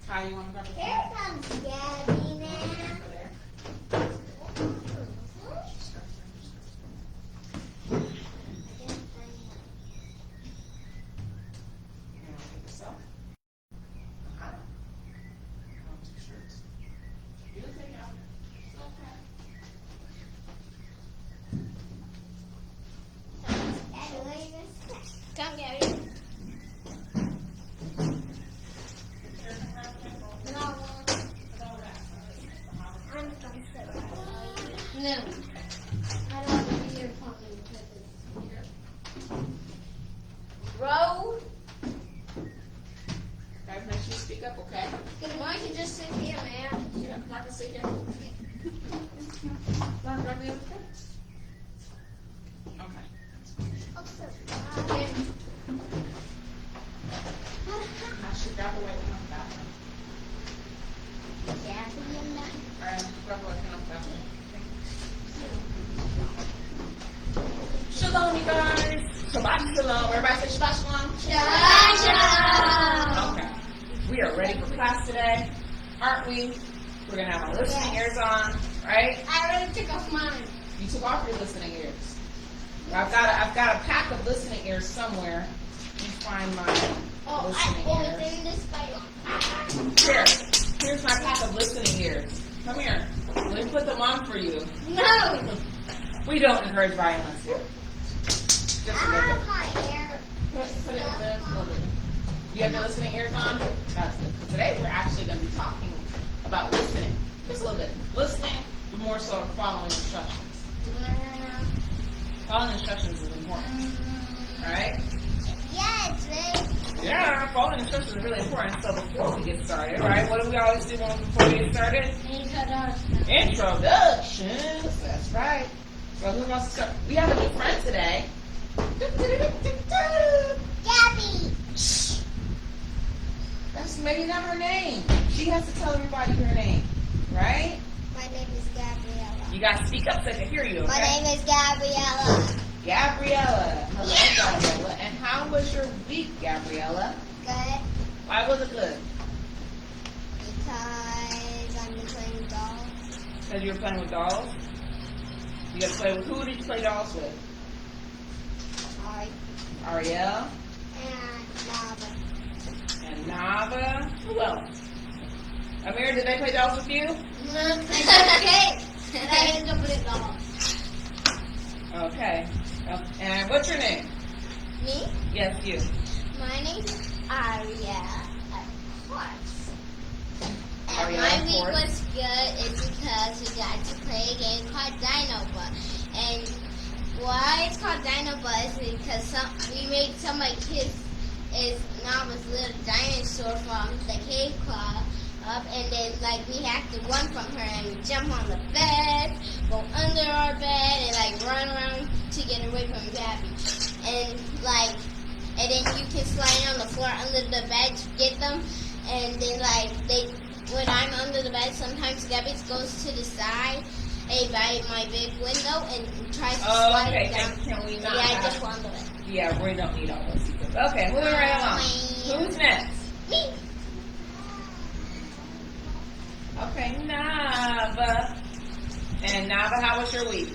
How you want to grab the Here comes Gabby now. Come, Gabby. No. I don't want to be your pumpkin because Row. Guys, make sure you speak up, okay? Why don't you just sit here, man? Yeah, I'm not gonna sit here. Want to grab the other thing? Okay. I should grab away from the bathroom. Grab away from the bathroom. Shalom, you guys. Shabbat shalom. Everybody say Shabbat shalom. Shabbat shalom. Okay. We are ready for class today, aren't we? We're going to have our listening ears on, right? I already took off mine. You took off your listening ears. I've got a pack of listening ears somewhere. Let me find my listening ears. In this fight. Here's my pack of listening ears. Come here. Let me put them on for you. No. We don't encourage violence here. Just a little bit. my hair. Put it there. A little bit. You have your listening ears on? That's good. Today we're actually going to be talking about listening. Just a little bit. Listening, but more so following instructions. Following instructions is important. Alright? Yeah, it's big. Yeah, following instructions is really important. So before we get started, right, what do we always do before we get started? Introductions. That's right. So who wants to start? We have a new friend today. Gabby. That's maybe not her name. She has to tell everybody her name, right? My name is Gabriella. You gotta speak up so I can hear you, okay? My name is Gabriella. Gabriella. Hello, Gabriella. And how was your week, Gabriella? Good. Why was it good? Because I've been playing with dolls. Because you were playing with dolls? You got to play with, who did you play dolls with? Ariel? And Nava. And Nava? Who else? Amir, did they play dolls with you? Okay. And I ended up with a doll. Okay. And what's your name? Me? Yes, you. My name is Aria. Of course. And Aria, my of week course. was good is because we got to play a game called Dinobot. And why it's called Dinobot is because we made some of my kids is Nava's little dinosaur from the cave claw up, and then like we have to run from her and jump on the bed, go under our bed, and like run around to get away from Gabby. And then you can slide on the floor under the bed to get them. And then when I'm under the bed, sometimes Gabby goes to the side by my big window and tries to slide okay. down. Can we not? Yeah, I have- just want to do it. Yeah, we don't need all those secrets. Okay, moving right along. Who's next? Me. Okay, Nava. And Nava, how was your week?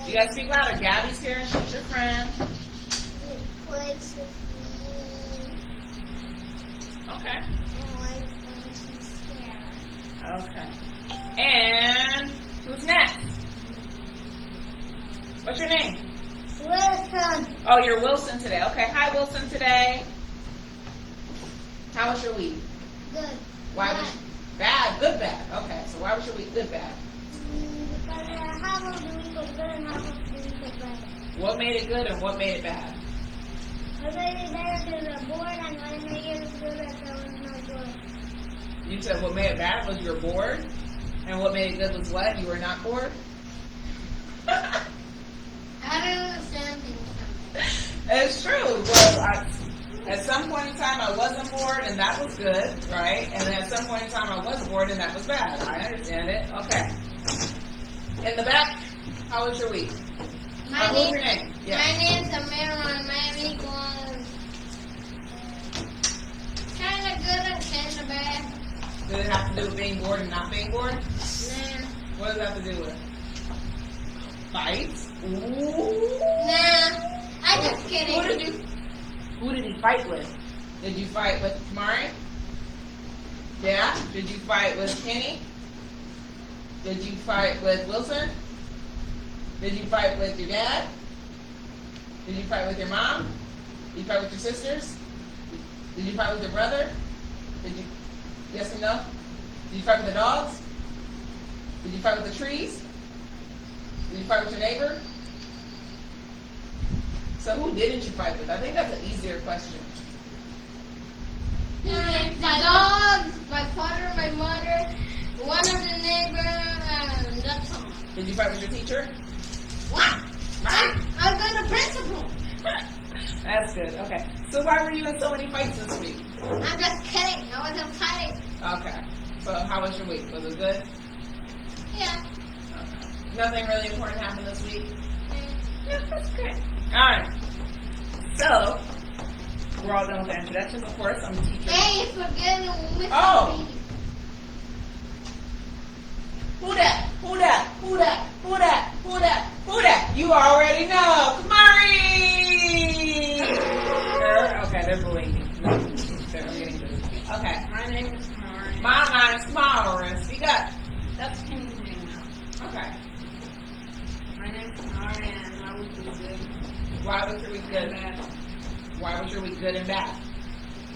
You guys speak louder. Gabby's here and she's your friend. Plays with me. Okay. And when she's scared. Okay. And who's next? What's your name? Wilson. Oh, you're Wilson today. Okay. Hi, Wilson today. How was your week? Good. Why was bad? Good, bad. Okay. So why was your week good, bad? Because half of the week was good and half of the week was bad. What made it good and what made it bad? What made it better because the board and what made it good because I was not good. You said what made it bad was you're bored, and what made it good was what? You were not bored? I don't understand things. It's true. Well, at some point in time, I wasn't bored, and that was good, right? And then at some point in time, I was bored, and that was bad. I understand it. Okay. In the back, how was your week? What's your name? Yeah. My name's Amira. My week was kind of good and kind of bad. Does it have to do with being bored and not being bored? Nah. What does that have to do with? Fights? Ooh. Nah. I'm just kidding. Who did he fight with? Did you fight with Kamari? Yeah? Did you fight with Kenny? Did you fight with Wilson? Did you fight with your dad? Did you fight with your mom? Did you fight with your sisters? Did you fight with your brother? Did you? Yes or no? Did you fight with the dogs? Did you fight with the trees? Did you fight with your neighbor? So who didn't you fight with? I think that's an easier question. My dogs, my father, my mother, one of the neighbors, and that's all. Did you fight with your teacher? What? I've got a principal. That's good. Okay. So why were you in so many fights this week? I'm just kidding. I wasn't fighting. Okay. So how was your week? Was it good? Yeah. Okay. Nothing really important happened this week? Yeah, that's great. Alright. So, we're all done with the introductions, of course. I'm the teacher. Hey, forget with Oh. me. Who that? Who that? Who that? Who that? Who that? Who that? You already know. Kamari! Okay, they're bullying me. No, I'm getting good. Okay. My name is Mari. My name's Maura. Speak up. That's Kenny's name now. Okay. My name's Mari, and I would be good. Why was your week good? Why was your week good and bad?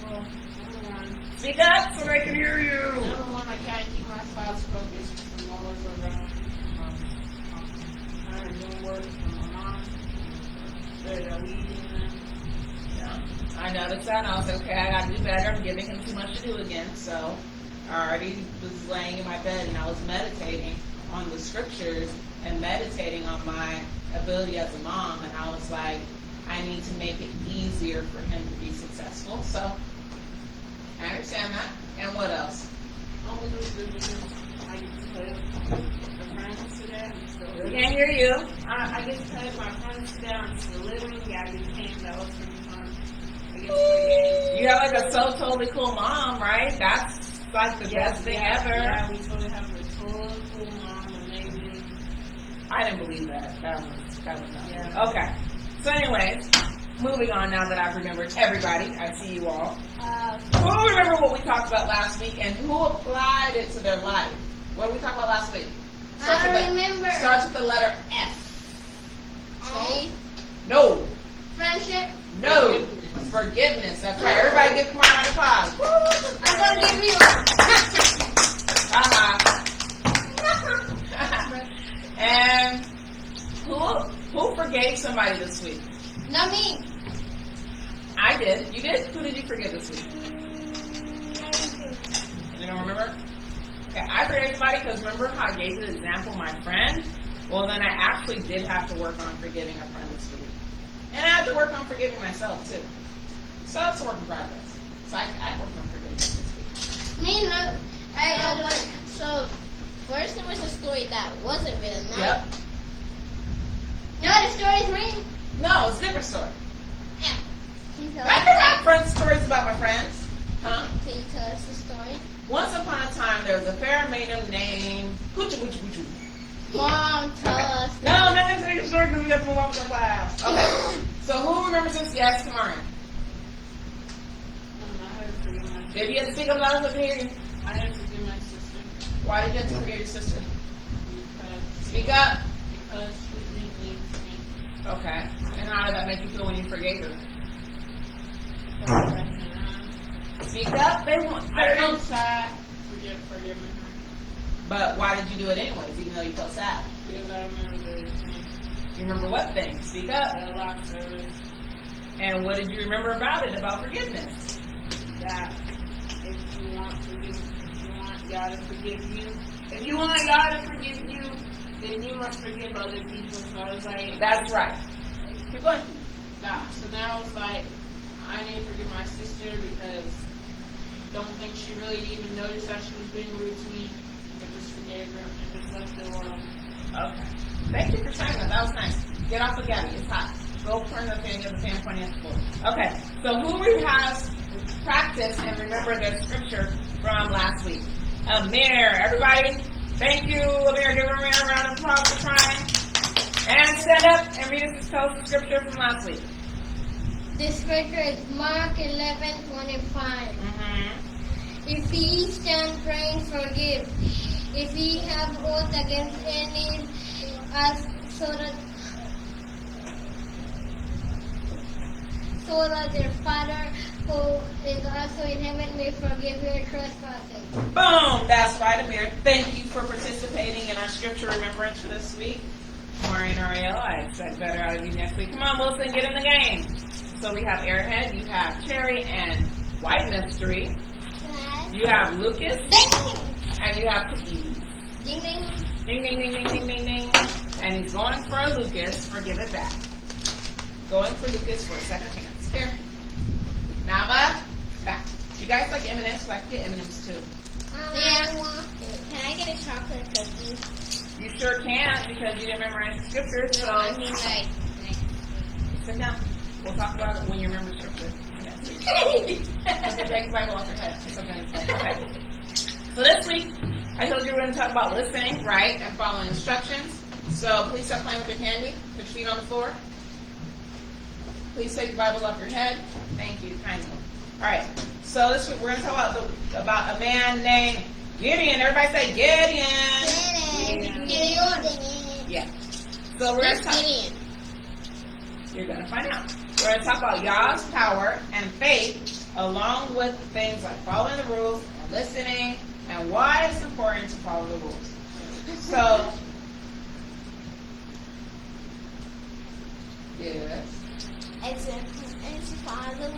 Well, number one. Speak up so they can hear you. Number one, I can't keep my spouse focused from all over around. I'm doing work for my mom. They're leading them. Yeah. I noticed that, and I was like, okay, I gotta do better. I'm giving him too much to do again. So I already was laying in my bed and I was meditating on the scriptures and meditating on my ability as a mom, and I was like, I need to make it easier for him to be successful. So I understand that. And what else? Only those good because I get to play with my friends today. We can't hear you. I get to play with my friends today. I'm still living. Yeah, I get came. That was pretty fun. I get to play You have like a so totally cool mom, right? That's like the best thing ever. Yeah, we totally have a totally cool mom, amazing. I didn't believe that. That was not. Yeah. Okay. So anyways, moving on now that I've remembered everybody. I see you all. Who remember what we talked about last week and who applied it to their life? What did we talk about last week? I remember. Starts with the letter F. A. No. Friendship. No. Forgiveness. That's right. Everybody give Kamar a round of applause. I'm going to give you And who forgave somebody this week? Not me. I did. You did? Who did you forgive this week? You don't remember? Okay, I forgave somebody because remember how I gave you the example of my friend? Well, then I actually did have to work on forgiving a friend this week. And I had to work on forgiving myself, too. So that's a work in progress. So I worked on forgiving this week. Me, no. So, first there was a story that wasn't real. Now, Yep. no, the story's real. No, it's a different story. Yeah. Can you tell I can have friends stories about my friends. Huh? Can you tell us the story? Once upon a time, there was a fair maiden named Hoochie Woochie Woochie. Mom, tell us. No, I'm not going to tell you the story because we have to move on with the class. Okay. So who remembers this? Yes, Kamari. I had to forgive my sister. If you had to speak up loud, let me hear you. I had to forgive my sister Why did you have to forgive your sister? because Speak up. she was being mean to me. Okay. And how did that make you feel when you forgave her? Speak up. They want. I felt sad forgiving her But why did you do it anyways, even though you felt sad? because I remember the thing You remember what thing? Speak up. that a lot service And what did you remember about it, about forgiveness? that if you want God to forgive you, if you want God to forgive you, then you must forgive other people. So I was like, That's right. Keep going. So now it's like, I need to forgive my sister because I don't think she really even noticed that she was being rude to me. I just forgave her and just left it alone. Okay. Thank you for saying that. That was nice. Get off the Gabby. It's hot. Go turn the fan, get the fan pointing at the floor. Okay, so who we have practiced and remember the scripture from last week? Amir. Everybody, thank you, Amir. Give Amir a round of applause for trying. And stand up and read us the scripture from last week. The scripture is Mark 11:25. If ye stand praying, forgive. If ye have aught against any, so that their Father who is also in heaven may forgive your trespasses. Boom! That's right, Amir. Thank you for participating in our scripture remembrance for this week. Maury and Ariel, I expect better out of you next week. Come on, Wilson, get in the game. So we have Airhead, you have Cherry and White Mystery. You have Lucas. And you have Cookies. Ding ding. Ding, ding, ding, ding, ding, ding, ding. And he's going for Lucas for Give It Back. Going for Lucas for a second chance. Here. Nava, back. You guys like M&M's? So I can get M&M's too. Yeah. Can I get a chocolate cookie? You sure can because you didn't memorize the scripture. So I mean, like. sit down. We'll talk about it when you remember the scripture. Okay, take the Bible off your head. It's okay. Okay. So this week, I told you we're going to talk about listening, right, and following instructions. So please stop playing with your candy. Put your feet on the floor. Please take the Bible off your head. Thank you, kindly. All right. So this week we're going to talk about a man named Gideon. Everybody say Gideon. Gideon. Yeah. So we're going to talk. Gideon. You're going to find out. We're going to talk about Yah's power and faith, along with things like following the rules, and listening, and why it's important to follow the rules. So, yes. It's important to follow the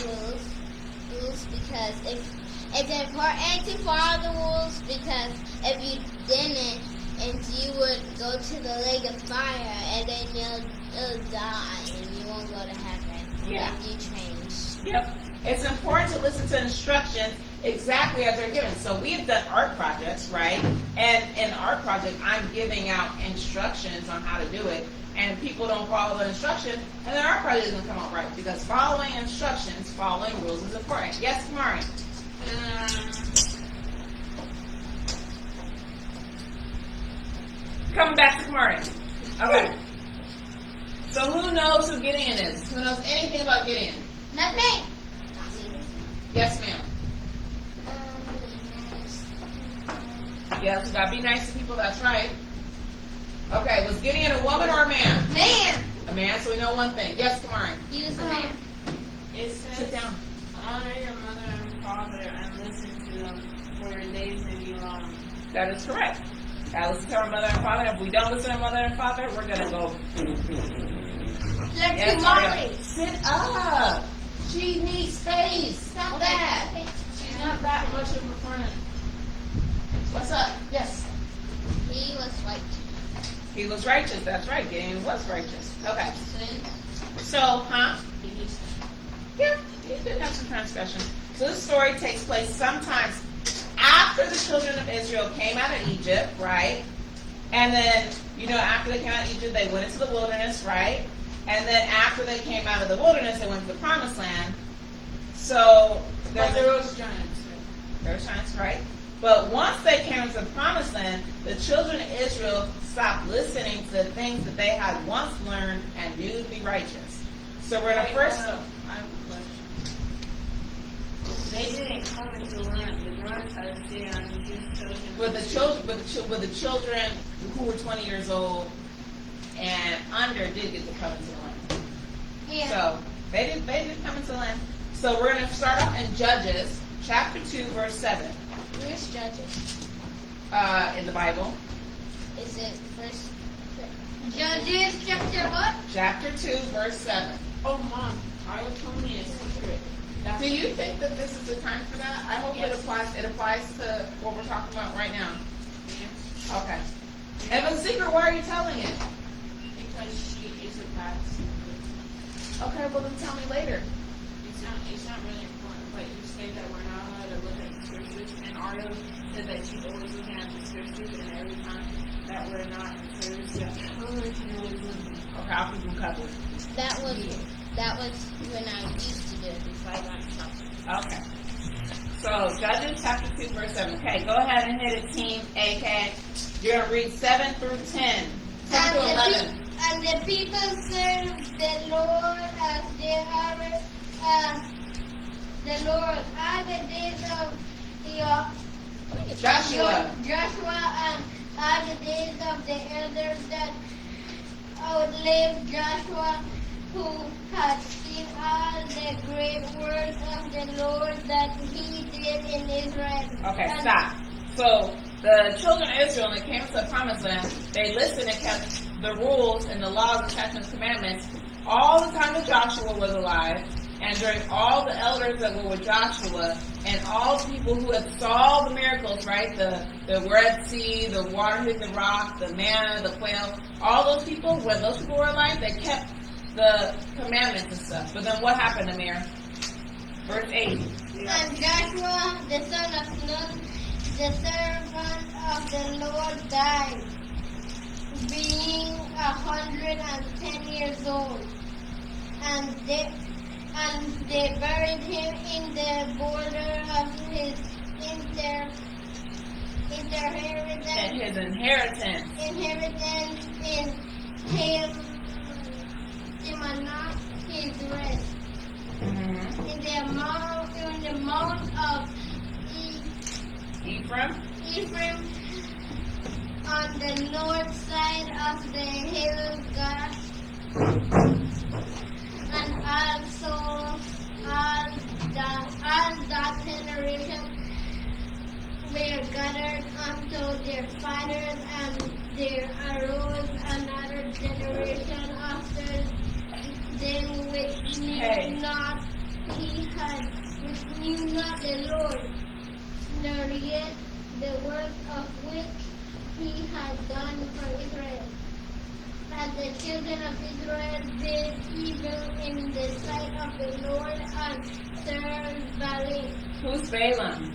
rules because it's important to follow the rules because if you didn't, and you would go to the lake of fire and then you'll die and you won't go to heaven. Yeah. If you change. Yep. It's important to listen to instructions exactly as they're given. So we have done art projects, right? And in the art project, I'm giving out instructions on how to do it. And people don't follow the instruction, and the art project doesn't come out right. Because following instructions, following rules is important. Yes, Kamari? Coming back to Kamari. Okay. So who knows who Gideon is? Who knows anything about Gideon? Not me. Yes, ma'am. Yes, you gotta be nice to people, that's right. Okay, was Gideon a woman or a man? Man. A man, so we know one thing. Yes, Kamari. He was a man. It says, Sit down. honor your mother and father and listen to them, for your days may be long. That is correct. Gotta listen to our mother and father. If we don't listen to our mother and father, we're gonna go. Yes, Maria. Sit up. She needs space. Stop that. She's not that much of a friend. What's up? Yes. He was righteous. He was righteous. That's right. Gideon was righteous. Okay. So, yeah, he did have some transgressions. So this story takes place sometimes after the children of Israel came out of Egypt, right? And then, after they came out of Egypt, they went into the wilderness, right? And then after they came out of the wilderness, they went to the promised land. So there was giants. There were giants, right? But once they came to the promised land, the children of Israel stopped listening to the things that they had once learned and knew to be righteous. So we're going to first. I have a question. They didn't come into land. The Lord had to stay on the children. With the children who were 20 years old and under did get to come into the land. Yeah. So they did come into the land. So we're going to start off in Judges chapter 2 verse 7. Where's Judges? In the Bible. Is it first? Judges chapter what? Chapter 2 verse 7. Oh, Mom, I was told me a secret. Do you think that this is the time for that? I hope it applies to what we're talking about right now. Yes. Okay. If it's a secret, why are you telling it? Because she is a bad secret. Okay, well then tell me later. It's not really important, but you say that we're not allowed to look at the scriptures, and Arlo said that she's always looking at the scriptures, and every time that we're not in service, you have to tell her to really look. Okay. how people covered? That was when I used to do it before I got in trouble. Okay. So, Judges chapter 2, verse 7. Okay, go ahead and hit it, team AK. You're going to read 7 through 10. 10 to 11. And the people served the Lord as they honored the Lord all the days of Joshua. and all the days of the elders that outlived Joshua, who had seen all the great works of the Lord that he did in Israel. Okay, stop. So, the children of Israel, when they came to the promised land, they listened and kept the rules and the laws and statutes and commandments all the time that Joshua was alive, and during all the elders that were with Joshua, and all the people who had saw the miracles, right? The Red Sea, the water hit the rock, the manna, the quail, all those people, when those people were alive, they kept the commandments and stuff. But then what happened, Amir? Verse 8. And Joshua, the son of Nun, the servant of the Lord, died, being 110 years old. And they buried him in the border of his inheritance in Timnah, his rest. In the mount of Ephraim, on the north side of the hill of God, and also all that generation were gathered unto their fathers, and there arose another generation after them which knew not the Lord, nor yet the work of which he had done for Israel. And the children of Israel did evil in the sight of the Lord and served Baalim. Who's Balaam?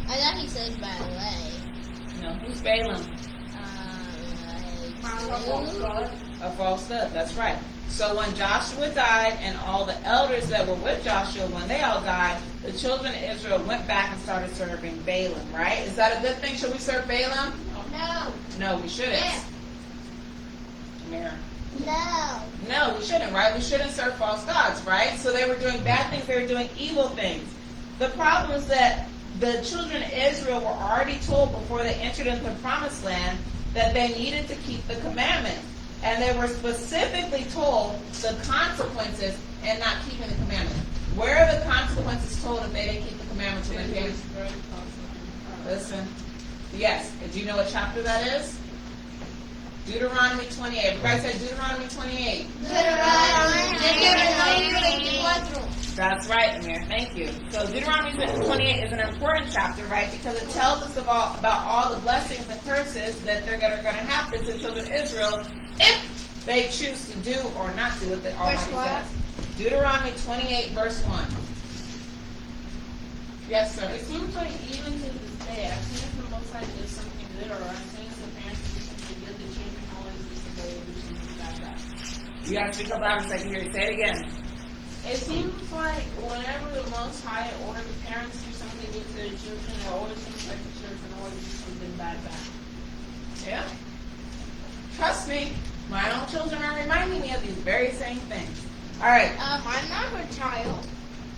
I thought he said ballet. No, who's Balaam? A false god, that's right. So when Joshua died and all the elders that were with Joshua, when they all died, the children of Israel went back and started serving Balaam, right? Is that a good thing? Should we serve Balaam? No. No, we shouldn't. Yeah. Amir. No. We shouldn't, right? We shouldn't serve false gods, right? So they were doing bad things, they were doing evil things. The problem is that the children of Israel were already told before they entered into the promised land that they needed to keep the commandments. And they were specifically told the consequences in not keeping the commandments. Where are the consequences told if they didn't keep the commandments when they came? Listen. Yes. Do you know what chapter that is? Deuteronomy 28. Everybody say Deuteronomy 28. That's right, Amir. Thank you. So Deuteronomy 28 is an important chapter, right? Because it tells us about all the blessings and curses that they're going to happen to the children of Israel if they choose to do or not do what the Almighty says. Deuteronomy 28, verse 1. Yes, sir. It seems like even to this day, as soon as the Most High does something good, or as soon as the parents do something good, the children always disobey or do something bad. You have to speak up loud so I can hear you. Say it again. It seems like whenever the Most High or the parents do something good to their children, it always seems like the children always do something bad back. Yeah. Trust me, my own children are reminding me of these very same things. All right. I'm not a child.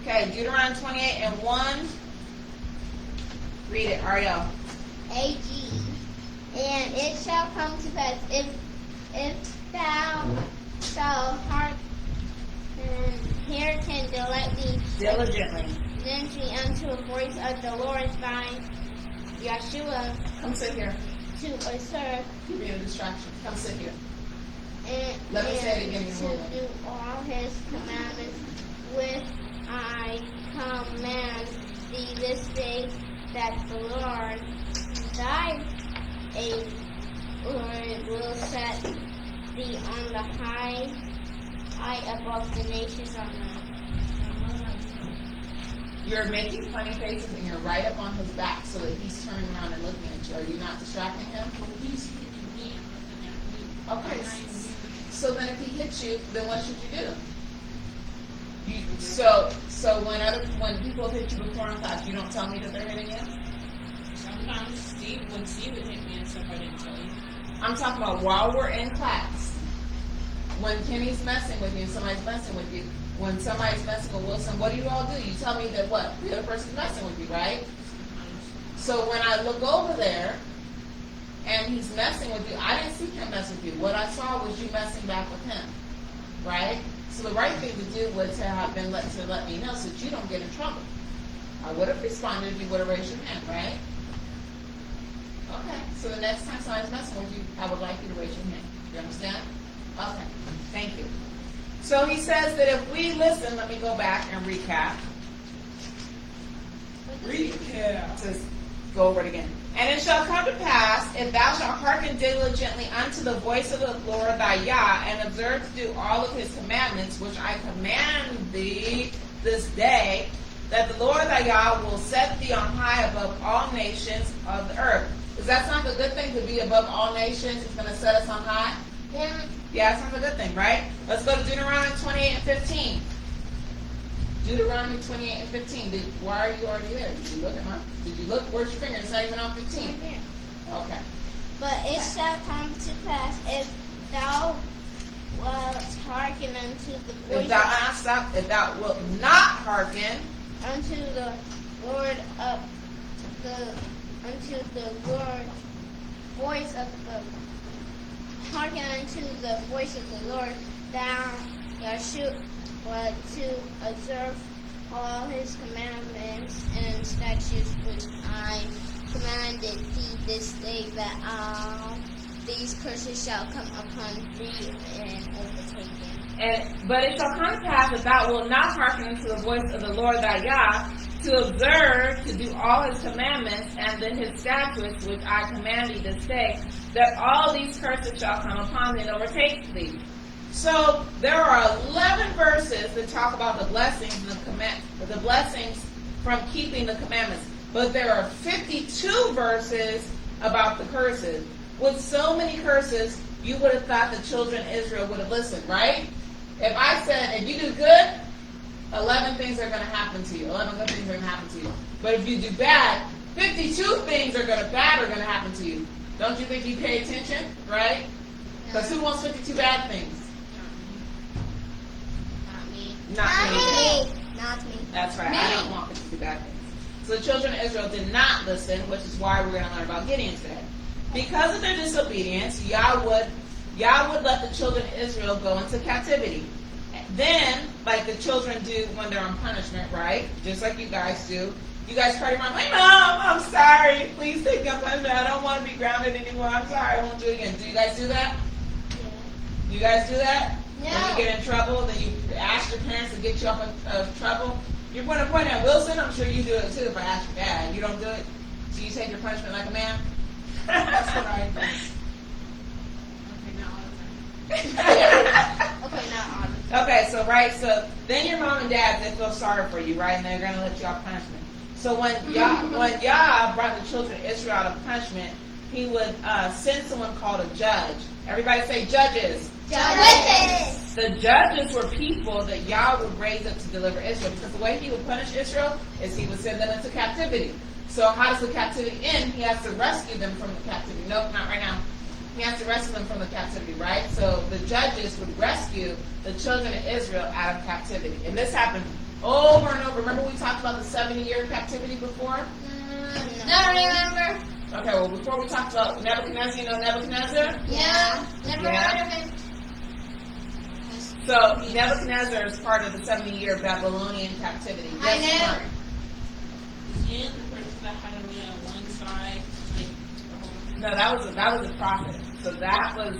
Okay, Deuteronomy 28 and 1. Read it, Ariel. AG. And it shall come to pass if thou shalt hearken Diligently unto the voice of the Lord thy Yeshua Come sit here. to serve You're being a distraction. Come sit here. and, Let me say it again. to do all his commandments which I command thee this day, that the Lord thy Lord will set thee on the high above the nations on earth. You're making funny faces and you're right up on his back so that he's turning around and looking at you. Are you not distracting him? He's speaking me and looking at me. Okay. So then if he hits you, then what should you do? So when people hit you before in class, you don't tell me that they're hitting you? Sometimes when Steve would hit me and stuff, I didn't tell you. I'm talking about while we're in class. When Kenny's messing with you, somebody's messing with you. When somebody's messing with Wilson, what do you all do? You tell me that what? The other person's messing with you, right? So when I look over there and he's messing with you, I didn't see him mess with you. What I saw was you messing back with him, right? So the right thing to do was to have been let me know so that you don't get in trouble. I would have responded if you would have raised your hand, right? Okay. So the next time somebody's messing with you, I would like you to raise your hand. You understand? Okay. Thank you. So he says that if we listen, let me go back and recap. Just go over it again. And it shall come to pass, if thou shalt hearken diligently unto the voice of the Lord thy Yah, and observe to do all of his commandments, which I command thee this day, that the Lord thy Yah will set thee on high above all nations of the earth. Does that sound a good thing, to be above all nations? It's going to set us on high? Yeah, it sounds a good thing, right? Let's go to Deuteronomy 28 and 15. Deuteronomy 28 and 15. Why are you already there? Did you look at Did you look? Where's your finger? It's not even on 15. Okay. But it shall come to pass, if thou wilt hearken unto the voice If thou wilt not hearken unto the Lord of voice of the hearken unto the voice of the Lord, thou Yeshua, to observe all his commandments and statutes which I commanded thee this day, that all these curses shall come upon thee and overtake thee. But it shall come to pass, if thou wilt not hearken unto the voice of the Lord thy Yah, to observe to do all his commandments and then his statutes which I command thee this day, that all these curses shall come upon thee and overtake thee. So there are 11 verses that talk about the blessings and the blessings from keeping the commandments, but there are 52 verses about the curses. With so many curses, you would have thought the children of Israel would have listened, right? If I said, if you do good, 11 things are going to happen to you. 11 good things are going to happen to you. But if you do bad, 52 things are going to happen to you. Don't you think you pay attention, right? Because who wants 52 bad things? Not me. That's right. I don't want 52 bad things. So the children of Israel did not listen, which is why we're going to learn about Gideon today. Because of their disobedience, Yah would let the children of Israel go into captivity. Then, like the children do when they're on punishment, right? Just like you guys do. You guys cry to your mom, like, Mom, I'm sorry. Please take my punishment. I don't want to be grounded anymore. I'm sorry. I won't do it again. Do you guys do that? Yeah. You guys do that? No. When you get in trouble, then you ask your parents to get you out of trouble. You're going to point at Wilson. I'm sure you do it too if I ask your dad. You don't do it? So you take your punishment like a man? That's what I do. Okay, not all. Okay, so then your mom and dad, they feel sorry for you, right? And they're going to let you off punishment. So when Yah brought the children of Israel out of punishment, he would send someone called a judge. Everybody say judges. Judges. The judges were people that Yah would raise up to deliver Israel, because the way he would punish Israel is he would send them into captivity. So how does the captivity end? He has to rescue them from the captivity. Nope, not right now. He has to rescue them from the captivity, right? So the judges would rescue the children of Israel out of captivity. And this happened over and over. Remember we talked about the 70-year captivity before? Don't remember. Okay, well, before we talked about Nebuchadnezzar, you know Nebuchadnezzar? Yeah. Never heard of him. So Nebuchadnezzar is part of the 70-year Babylonian captivity. I know. Is he the person that had only on one side? No, that was a prophet. So that was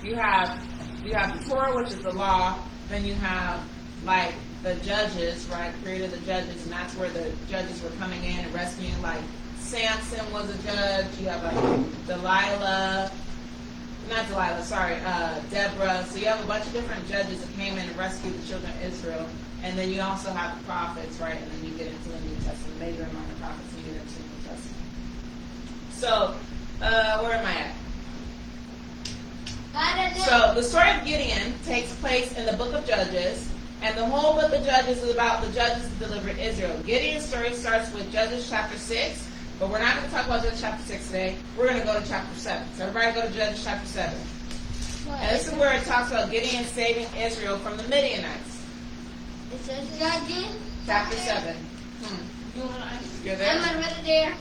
you have the Torah, which is the law. Then you have like the judges, right? Created the judges, and that's where the judges were coming in and rescuing. Like Samson was a judge. You have like Deborah. So you have a bunch of different judges that came in and rescued the children of Israel. And then you also have the prophets, right? And then you get into the New Testament, major and minor prophets, and you get into the New Testament. So, where am I at? So the story of Gideon takes place in the book of Judges, and the whole book of Judges is about the judges who delivered Israel. Gideon's story starts with Judges chapter 6, but we're not going to talk about Judges chapter 6 today. We're going to go to chapter 7. So everybody go to Judges chapter 7. And this is where it talks about Gideon saving Israel from the Midianites. Chapter 7. You're there? I'm already there.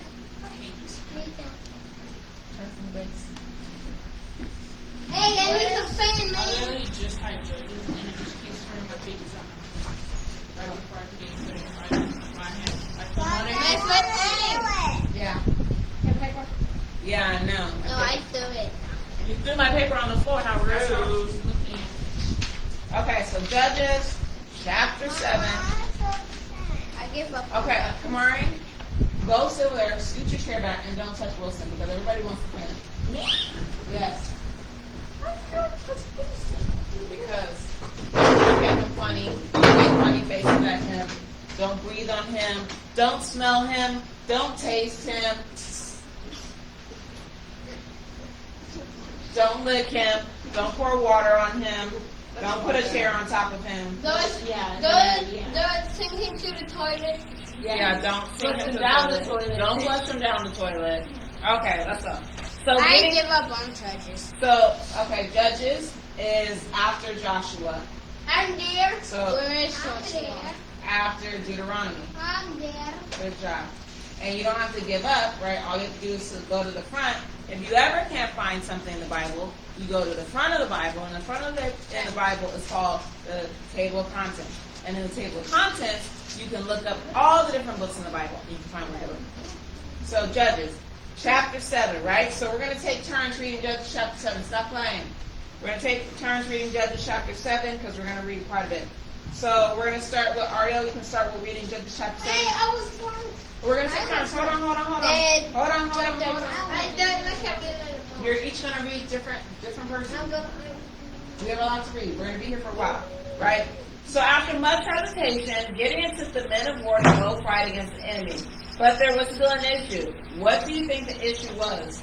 Hey, let me some fan, I man. literally just typed Judges and it just keeps turning my pages on. Right before I could get it, my hand. That's my pen. Yeah. Your paper? Yeah, I know. No, I threw it. You threw my paper on the floor, how rude. Okay, so Judges chapter 7. I give up. Okay, Kamari, go sit over there, scoot your chair back, and don't touch Wilson because everybody wants to win. Yes. Because you make him funny, you make funny faces at him, don't breathe on him, don't smell him, don't taste him, don't lick him, don't pour water on him, don't put a chair on top of him. Don't send him to the toilet. Yeah, don't send him down the toilet. Don't flush him down the toilet. Okay, let's go. So I Gideon- give up on Judges. So, okay, Judges is after Joshua, I'm there. So- Where is Joshua? after Deuteronomy. I'm there. Good job. And you don't have to give up, right? All you have to do is to go to the front. If you ever can't find something in the Bible, you go to the front of the Bible, and the front of the Bible is called the table of contents. And in the table of contents, you can look up all the different books in the Bible. You can find whatever. So, Judges. Chapter 7, right? So we're going to take turns reading Judges chapter 7. Stop playing. We're going to take turns reading Judges chapter 7 because we're going to read quite a bit. So we're going to start with Ariel. You can start with reading Judges chapter 7. Hey, I was born. We're going to take turns. Hold on. Dead. Hold on. I done. Look at it. You're each going to read different person. I'm going. We have a lot to read. We're going to be here for a while, right? So after much hesitation, Gideon took the men of war to go fight against the enemy. But there was still an issue. What do you think the issue was?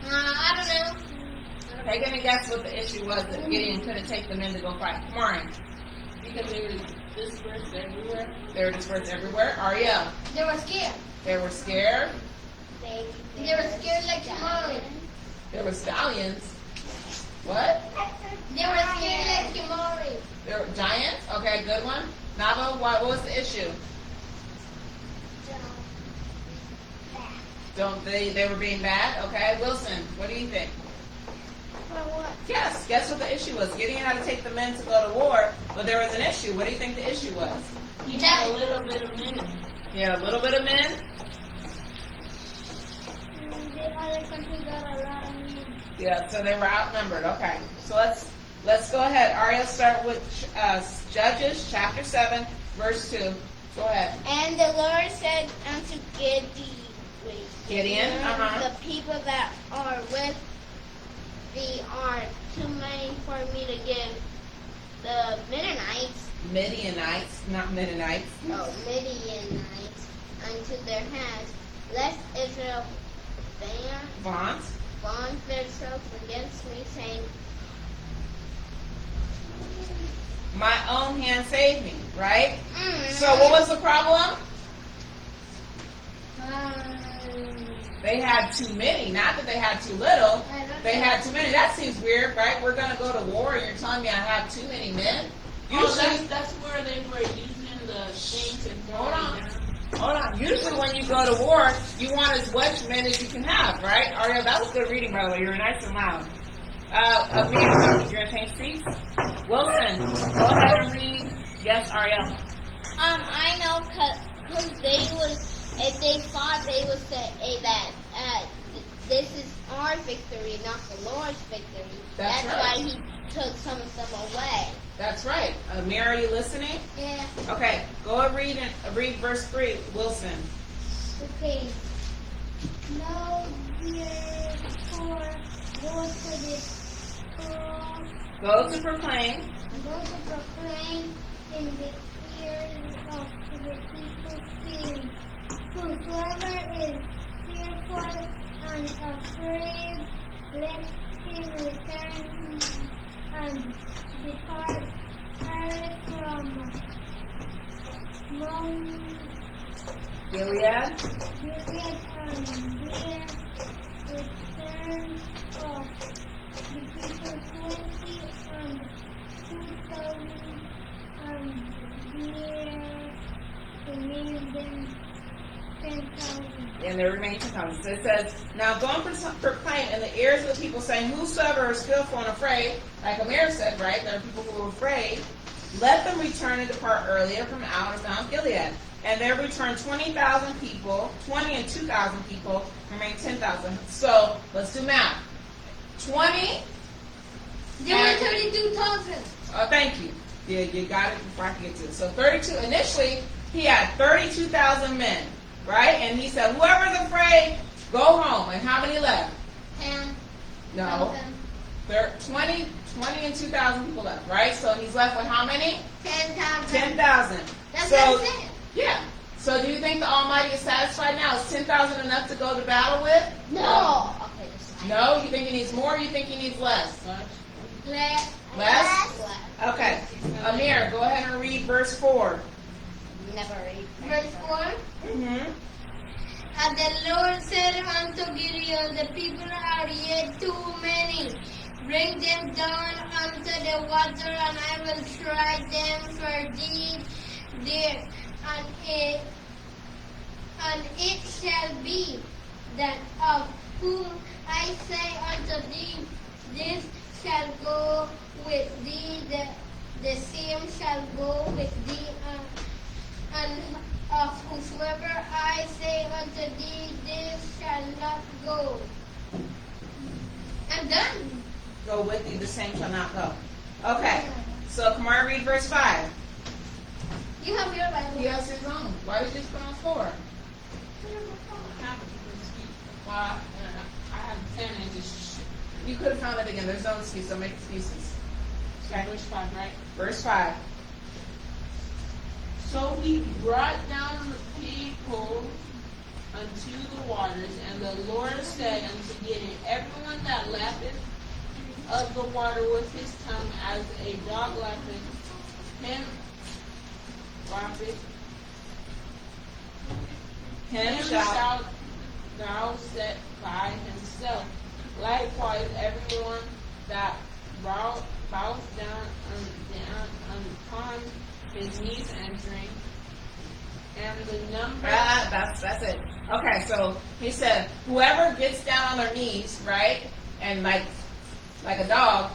I don't know. Take a guess what the issue was that Gideon couldn't take the men to go fight. Come on. Because they were dispersed everywhere. They were dispersed everywhere. Ariel. They were scared. They were scared. They were scared like tomorrow. There were stallions. What? They were scared like tomorrow. There were giants. Okay, good one. Nava, what was the issue? They were being bad? Okay. Wilson, what do you think? Yes, guess what the issue was? Gideon had to take the men to go to war, but there was an issue. What do you think the issue was? He had a little bit of men. He had a little bit of men? The other country got a lot of men. Yeah, so they were outnumbered. Okay. So let's go ahead. Ariel, start with Judges chapter 7, verse 2. Go ahead. And the Lord said unto Gideon, the people that are with thee are too many for me to give the Midianites, not Mennonites. Midianites unto their hands, lest Israel Vaunt. themselves against me, saying, My own hand saved me, right? So what was the problem? They had too many. Not that they had too little. They had too many. That seems weird, right? We're going to go to war and you're telling me I have too many men? Usually, That's where they were using the things and Hold on. Usually when you go to war, you want as much men as you can have, right? Ariel, that was good reading, by the way. You were nice and loud. You're going to change seats? Wilson, go ahead and read. Yes, Ariel. I know because if they fought, they would say that this is our victory, not the Lord's victory. That's right. Why he took some of them away. That's right. Amir, are you listening? Yeah. Okay, go and read verse 3, Wilson. Okay. Now therefore go to this Go to proclaim. go to proclaim in the ears of the people, saying, whosoever is fearful and afraid, let he returned and departed from Mount Gilead. Gilead, and there returned of the people 20 and 2,000, and there remained them 10,000. And there remain 10,000. So it says, now go and proclaim in the ears of the people, saying, whosoever is skillful and afraid, like Amir said, right? There are people who are afraid. Let them return and depart earlier from out of Mount Gilead. And there returned 20,000 people, 20 and 2,000 people, remain 10,000. So let's do math. 20. There were 32,000. Oh, thank you. Yeah, you got it before I can get to it. So 32. Initially, he had 32,000 men, right? And he said, whoever's afraid, go home. And how many left? 10. No. 20 and 2,000 people left, right? So he's left with how many? 10,000. 10,000. That's So, what I'm saying. yeah. So do you think the Almighty is satisfied now? Is 10,000 enough to go to battle with? No. Okay, this is No? You think he needs more or you think he needs less? Less. Less? Okay. Amir, go ahead and read verse 4. Never read. Verse 4. Mm-hmm. And the Lord said unto Gideon, the people are yet too many. Bring them down unto the water, and I will try them for thee there. And it shall be that of whom I say unto thee, this shall go with thee, the same shall go with thee, and of whosoever I say unto thee, this shall not go. I'm done. Go with thee, the same shall not go. Okay. So Kamara, read verse 5. You have your Bible. He has his own. Why did you just put on 4? Well, I have 10 and just You could have found it again. There's no excuse. Don't make excuses. Okay. verse 5, right? Verse 5. So he brought down the people unto the waters, and the Lord said unto Gideon, everyone that lappeth of the water with his tongue as a dog lappeth, him shalt thou set by himself. Likewise, everyone that bows down upon his knees and drink. And the number. That's it. Okay, so he said, whoever gets down on their knees, right, and like a dog,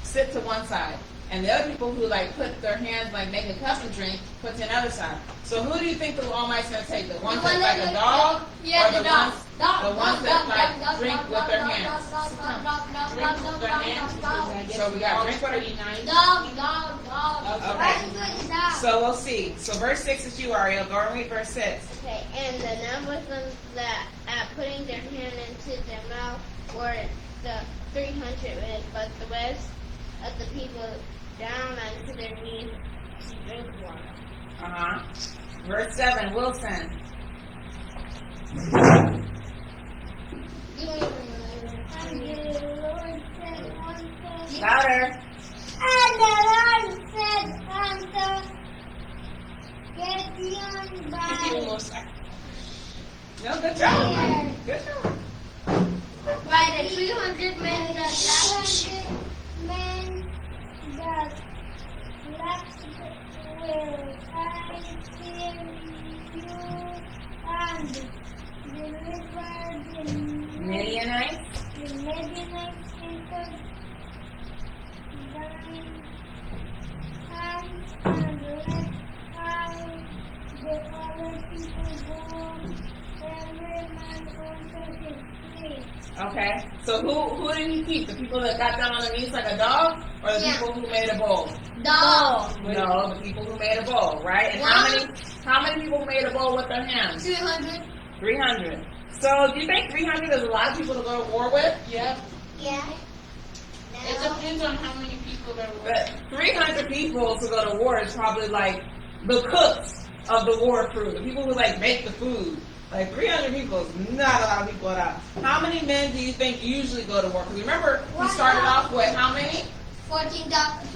sit to one side. And the other people who like put their hands like make a cup and drink, put to another side. So who do you think the Almighty's gonna take? The ones that like a dog, Yeah, or the dog. the ones that like drink with their hands? Drink with their hands, because I guess So we got drink with our pretty nice. Dog. Okay. So we'll see. So verse 6 is you, Ariel. Go and read verse 6. Okay, and the number that putting their hand into their mouth were the 300, but the rest of the people down onto their knees to drink water. Verse 7, Wilson. And the Lord said unto Louder. And the Lord said unto Gideon No, good job. Good job. by the 300 men that men that left will I kill you and deliver the Midianites. Midianites into thine hands, and let I the other people go, every man unto his place. Okay. So who did he keep? The people that got down on their knees like a dog, or the people who made a bowl? Dog. No, the people who made a bowl, right? And how many people made a bowl with their hands? 300. 300. So do you think 300 is a lot of people to go to war with? Yep. Yeah. It depends on how many people there were. But 300 people to go to war is probably like the cooks of the war crew, the people who like make the food. Like 300 people is not a lot of people at all. How many men do you think usually go to war? Because remember, we started off with how many? 32,000.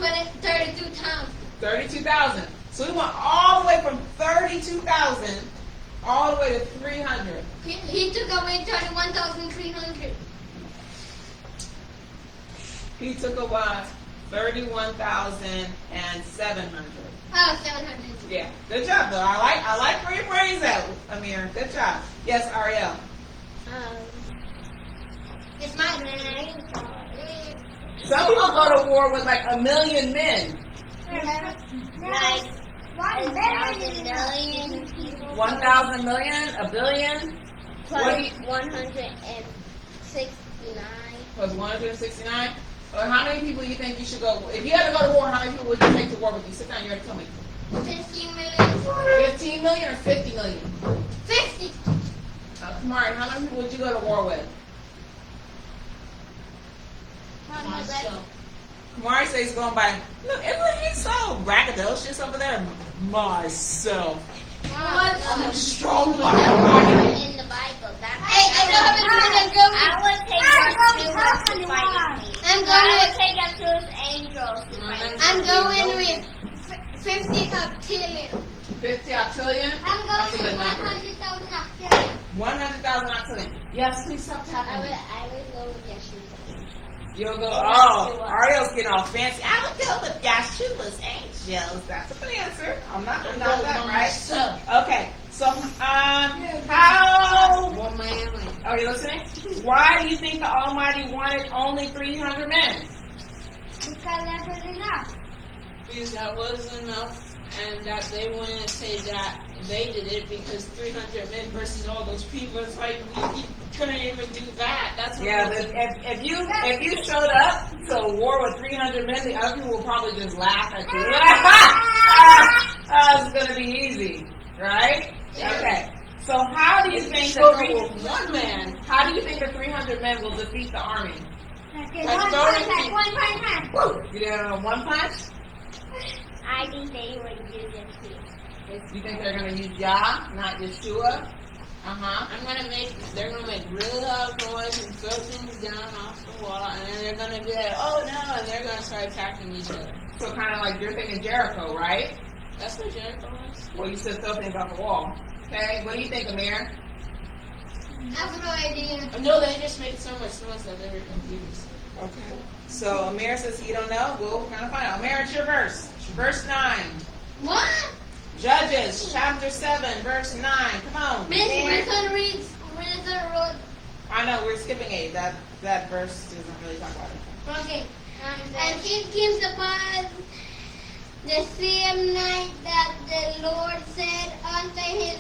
32,000. So we went all the way from 32,000 all the way to 300. He took away 31,300. He took away 31,700. Oh, 700. Yeah, good job though. I like where your brain's at, Amir. Good job. Yes, Ariel. It's my name. Some people go to war with like 1 million men. Like 1,000 million people. 1,000 million, a billion. Plus 169. Plus 169. Or how many people do you think you should go? If you had to go to war, how many people would you take to war with you? Sit down, you already told me. 15 million. 15 million or 50 million? 50. Kamari, how many people would you go to war with? Myself. Kamari says he's going by, look, isn't he so braggadocious over there? Myself. I'm strong like a In the Bible. Hey, I would take Yeshua to fight me. I would take Yeshua's angels to fight me. I'm going with 50 octillion. 50 octillion? I'm going with 100,000 octillion. 100,000 octillion. Yes, please stop tapping. I would go with Yeshua. You'll go, oh, Ariel's getting all fancy. I would go with Yeshua's angels. That's a good answer. I'm not going to knock that, right? Okay, so, how, are you listening? Why do you think the Almighty wanted only 300 men? Because that was enough. Because that was enough, and that they wouldn't say that they did it because 300 men versus all those people. It's like we couldn't even do that. That's what If you showed up to a war with 300 men, the other people will probably just laugh at you. It's gonna be easy, right? Okay. So how do you think that one man? How do you think the 300 men will defeat the army? One punch. You know, one punch? I think they would use it too. You think they're gonna use Yah, not Yeshua? They're gonna make really loud noise and throw things down off the wall, and then they're gonna be like, oh no, and they're gonna start attacking each other. So kind of like you're thinking Jericho, right? That's what Jericho was. Well, you said throw things off the wall. Okay, what do you think, Amir? I have no idea. No, they just made so much noise that they were confused. Okay. So Amir says he don't know. We'll kind of find out. Amir, it's your verse. Verse 9. What? Judges chapter 7, verse 9. Come on. Miss, we're gonna read the road. I know we're skipping 8. That verse doesn't really talk about it. Okay. And it came upon the same night that the Lord said unto him,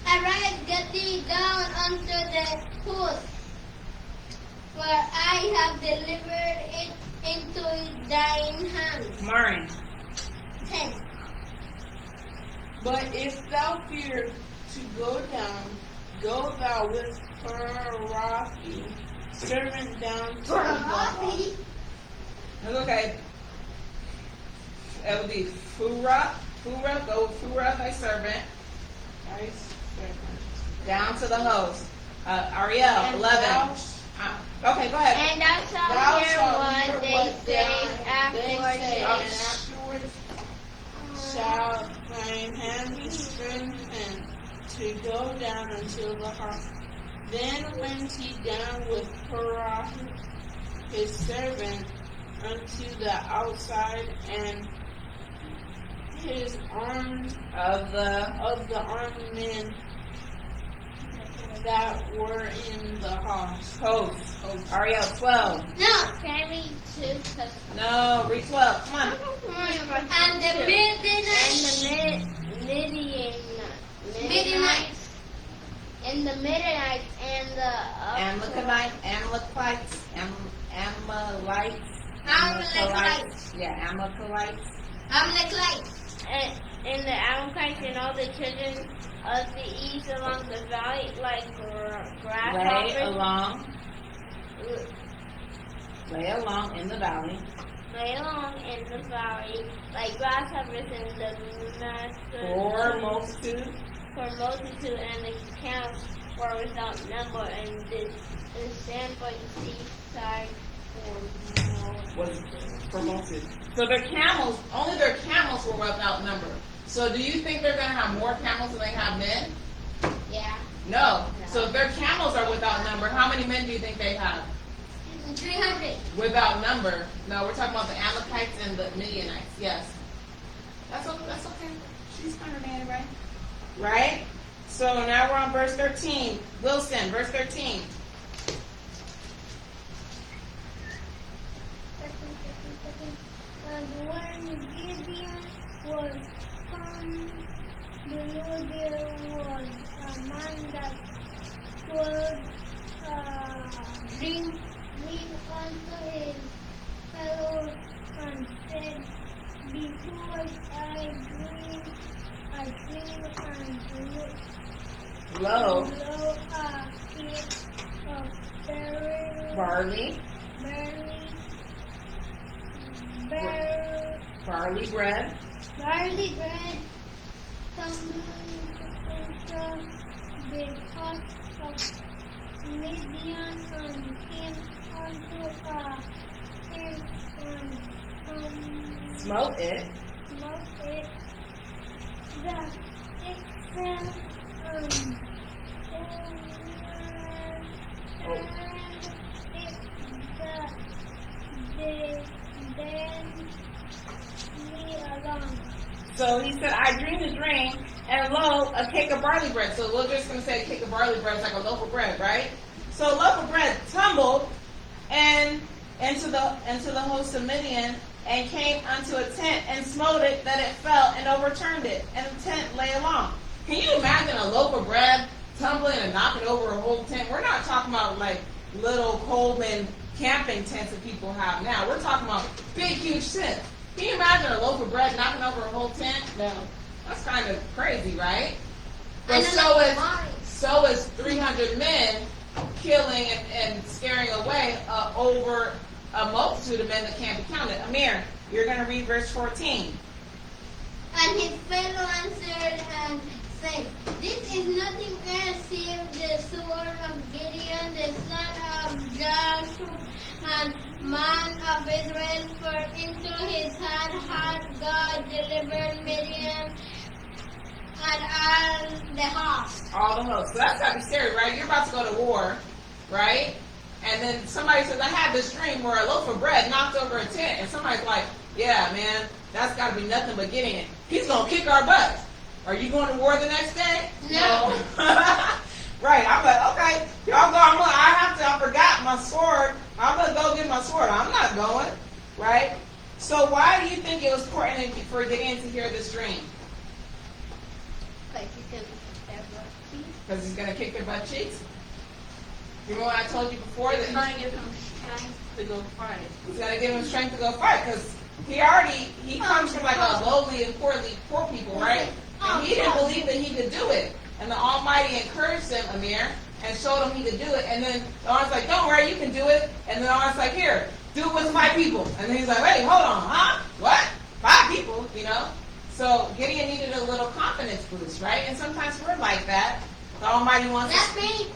arise, get thee down unto the host, for I have delivered it into thine hands. Mari. 10. But if thou fear to go down, go thou with Parafi, servant down to the house. That's okay. It would be Fura, go with Fura, thy servant. Down to the host. Ariel, 11. Okay, go ahead. And thou shalt hear what they say afterwards. Shall thine hand be strengthened to go down unto the house. Then went he down with Korah, his servant, unto the outside, and his armed of the armed men that were in the house. Host. Ariel, 12. No, can I read 2? No, read 12. Come on. And the Midianites, and the Midianites, and the Amalekites. Yeah, Amalekites. and the Amalekites, and all the children of the east along the valley, like grasshoppers. Lay along in the valley. Lay along in the valley, like grasshoppers in the master. For multitude. for multitude, and the camels were without number, and the sand by the seaside Was promoted. So their camels, only their camels were without number. So do you think they're going to have more camels than they have men? Yeah. No. So if their camels are without number, how many men do you think they have? 300. Without number. No, we're talking about the Amalekites and the Midianites. Yes. That's okay. She's understanding, right? Right? So now we're on verse 13. Wilson, verse 13. And when Gideon was come, below there was a man that would bring unto his fellows and said, Behold, I dream and Lo, a heap of barley bread, barley bread tumbling into the pot of Midian and came unto him and smote it. smote it. That it fell and then me along. So he said, I dreamed a dream, and lo, a cake of barley bread. So we're just going to say a cake of barley bread is like a loaf of bread, right? So a loaf of bread tumbled and into the host of Midian and came unto a tent and smote it that it fell and overturned it, and the tent lay along. Can you imagine a loaf of bread tumbling and knocking over a whole tent? We're not talking about like little Coleman camping tents that people have now. We're talking about big, huge tents. Can you imagine a loaf of bread knocking over a whole tent? No. That's kind of crazy, right? But so is 300 men killing and scaring away over a multitude of men that can't be counted. Amir, you're going to read verse 14. And his fellow answered and said, This is nothing else save the sword of Gideon, the son of Joshua, and man of Israel, for into his hand hath God delivered Midian and all the host. All the hosts. So that's got to be scary, right? You're about to go to war, right? And then somebody says, I had this dream where a loaf of bread knocked over a tent. And somebody's like, yeah, man, that's got to be nothing but Gideon. He's going to kick our butts. Are you going to war the next day? No. Right. I'm like, okay, y'all go. I forgot my sword. I'm going to go get my sword. I'm not going. Right? So why do you think it was important for Gideon to hear this dream? Because he's going to kick their butt cheeks? Remember what I told you before? That He's going to give him strength to go fight. He's going to give him strength to go fight because he comes from like a lowly and poor people, right? And he didn't believe that he could do it. And the Almighty encouraged him, Amir, and showed him he could do it. And then the Lord's like, don't worry, you can do it. And the Lord's like, here, do it with 5 people. And then he's like, wait, hold on, huh? What? 5 people, you know? So Gideon needed a little confidence boost, right? And sometimes we're like that. The Almighty wants us. That's me.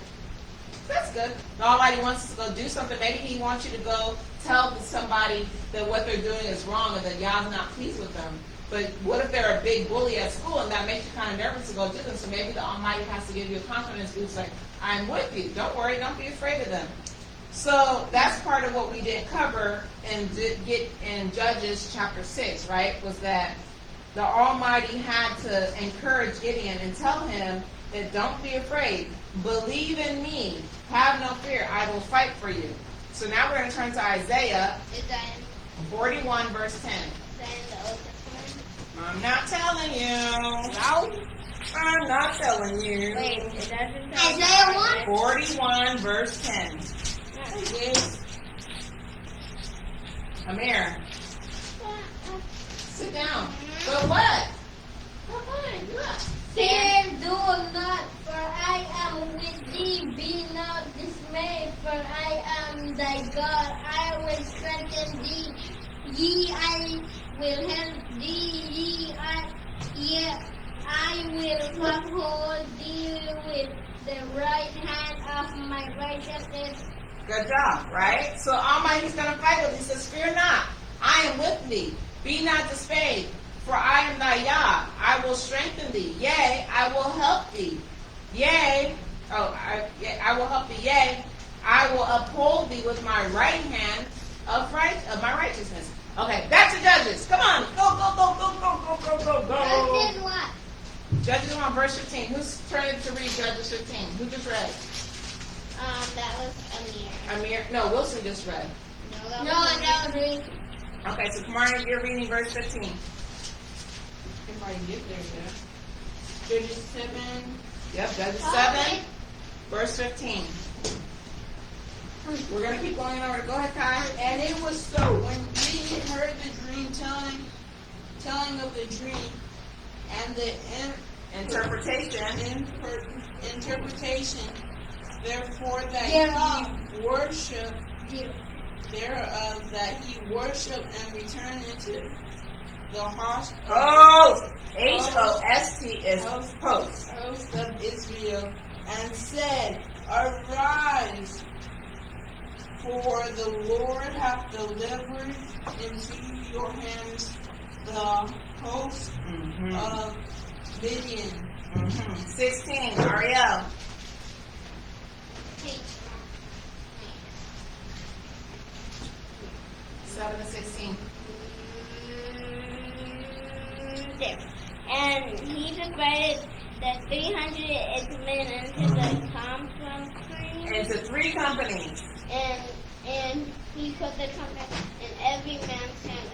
That's good. The Almighty wants us to go do something. Maybe He wants you to go tell somebody that what they're doing is wrong and that Yah's not pleased with them. But what if they're a big bully at school and that makes you kind of nervous to go do them? So maybe the Almighty has to give you a confidence boost like, I'm with you. Don't worry. Don't be afraid of them. So that's part of what we didn't cover in Judges chapter 6, right? Was that the Almighty had to encourage Gideon and tell him that don't be afraid. Believe in me. Have no fear. I will fight for you. So now we're going to turn to Isaiah 41 verse 10. I'm not telling you. No. I'm not telling you. Wait, is that Isaiah 1? 41 verse 10. Yes. Amir, sit down. So what? Fear do not, for I am with thee. Be not dismayed, for I am thy God. I will strengthen thee. I will help thee. I I will uphold thee with the right hand of my righteousness. Good job, right? So Almighty's going to fight with you. He says, fear not, I am with thee. Be not dismayed, for I am thy Yah. I will strengthen thee. Yea, I will help thee. Yea, I will help thee. Yea, I will uphold thee with my right hand of my righteousness. Okay, back to Judges. Come on, go. Judges what? Judges 1, verse 15. Who's turning to read Judges 15? Who just read? That was Amir. No, Wilson just read. No, that was me. Okay, so Kamari, you're reading verse 15. If I can get there, yeah. Judges 7. Yep, Judges 7, verse 15. We're going to keep going over. Go ahead, Kai. And it was so, when Gideon heard the dream telling of the dream and the Interpretation. interpretation, therefore that he worshiped thereof, that he worshiped and returned into the host Host is host. host of Israel, and said, Arise, for the Lord hath delivered into your hands the host of Gideon. 16, Ariel. Hey. 7 to 16. There. And he divided the 300 men into the company. Into 3 companies. And he put the company in every man's hand,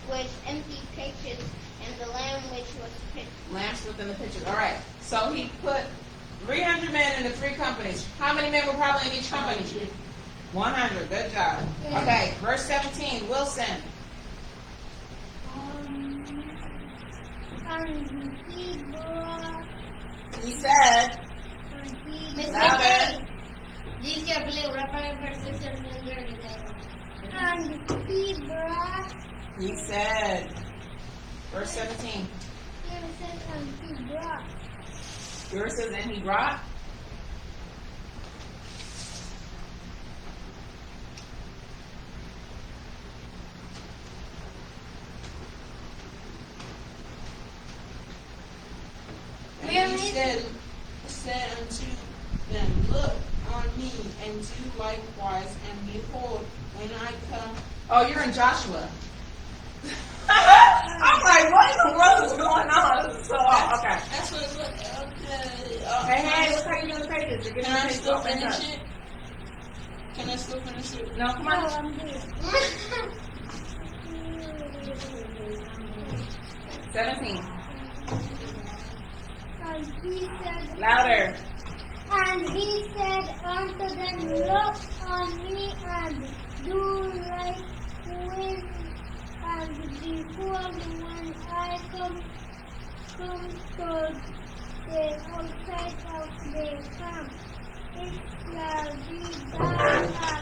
which empty pitchers, and the lamb which was pitched. Lamps within the pitchers. All right. So he put 300 men into 3 companies. How many men were probably in each company? 100. Good job. Okay. Verse 17. Wilson. He said. Louder. These are blue rubber versus He said. Verse 17. Yours says, and he brought. And he said unto them, Look on me, and do likewise, and behold, when I come. Oh, you're in Joshua. I'm like, what in the world is going on? So, okay. That's what it looks Hey, look how you doing the pages. You're Can I getting still the pages finish up. it? Can I still finish it? No, come on. 17. And he said, Louder. And he said unto them, Look on me and do like with, and behold, when I come to the outside of the camp, it shall be done as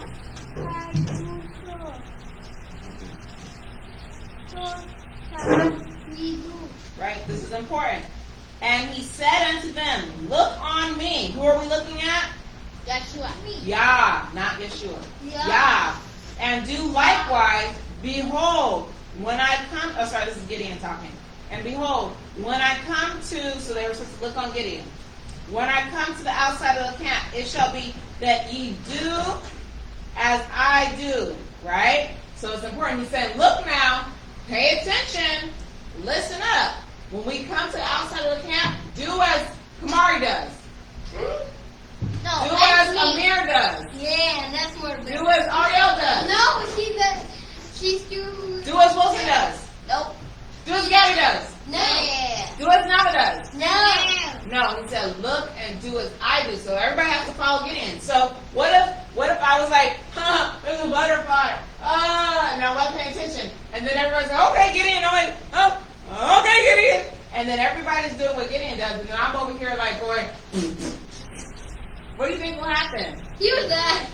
I do so. So shall we do. Right, this is important. And he said unto them, Look on me. Who are we looking at? Yeshua. Yah, not Yeshua. Yah. Yah. And do likewise, behold, when I come, oh sorry, this is Gideon talking. And behold, when I come to, so they were supposed to look on Gideon. When I come to the outside of the camp, it shall be that ye do as I do. Right? So it's important. He said, look now, pay attention, listen up. When we come to the outside of the camp, do as Kamari does. No, Do that's as me. Amir does. Yeah, that's more Do better. as Ariel does. No, she's doing. Do as Wilson does. Nope. Do as Gabby does. No. Do as Nava does. No. No, he said, look and do as I do. So everybody has to follow Gideon. So what if I was like, there's a butterfly. And I wasn't paying attention. And then everybody's like, okay, Gideon. I'm like, oh, okay, Gideon. And then everybody's doing what Gideon does. And then I'm over here like going, what do you think will happen? You were that.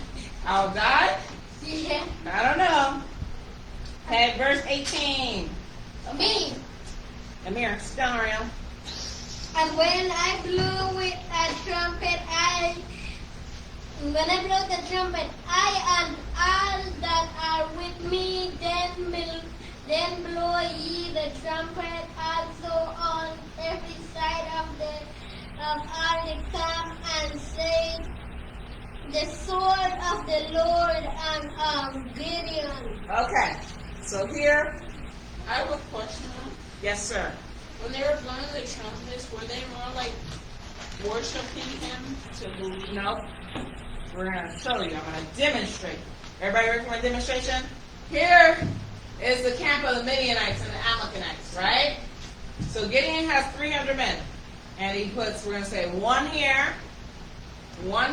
I'll die? Yeah. I don't know. Okay, verse 18. Me. Amir, sit down, Ariel. And when I blew with a trumpet, when I blow the trumpet, I and all that are with me, then blow ye the trumpet also on every side of all the camp, and say, the sword of the Lord and Gideon. Okay. So here, I have a question. yes, sir. When they were blowing the trumpets, were they more like worshiping him to believe? No. We're going to show you. I'm going to demonstrate. Everybody ready for my demonstration? Here is the camp of the Midianites and the Amalekites, right? So Gideon has 300 men. And he puts, we're going to say, one here, one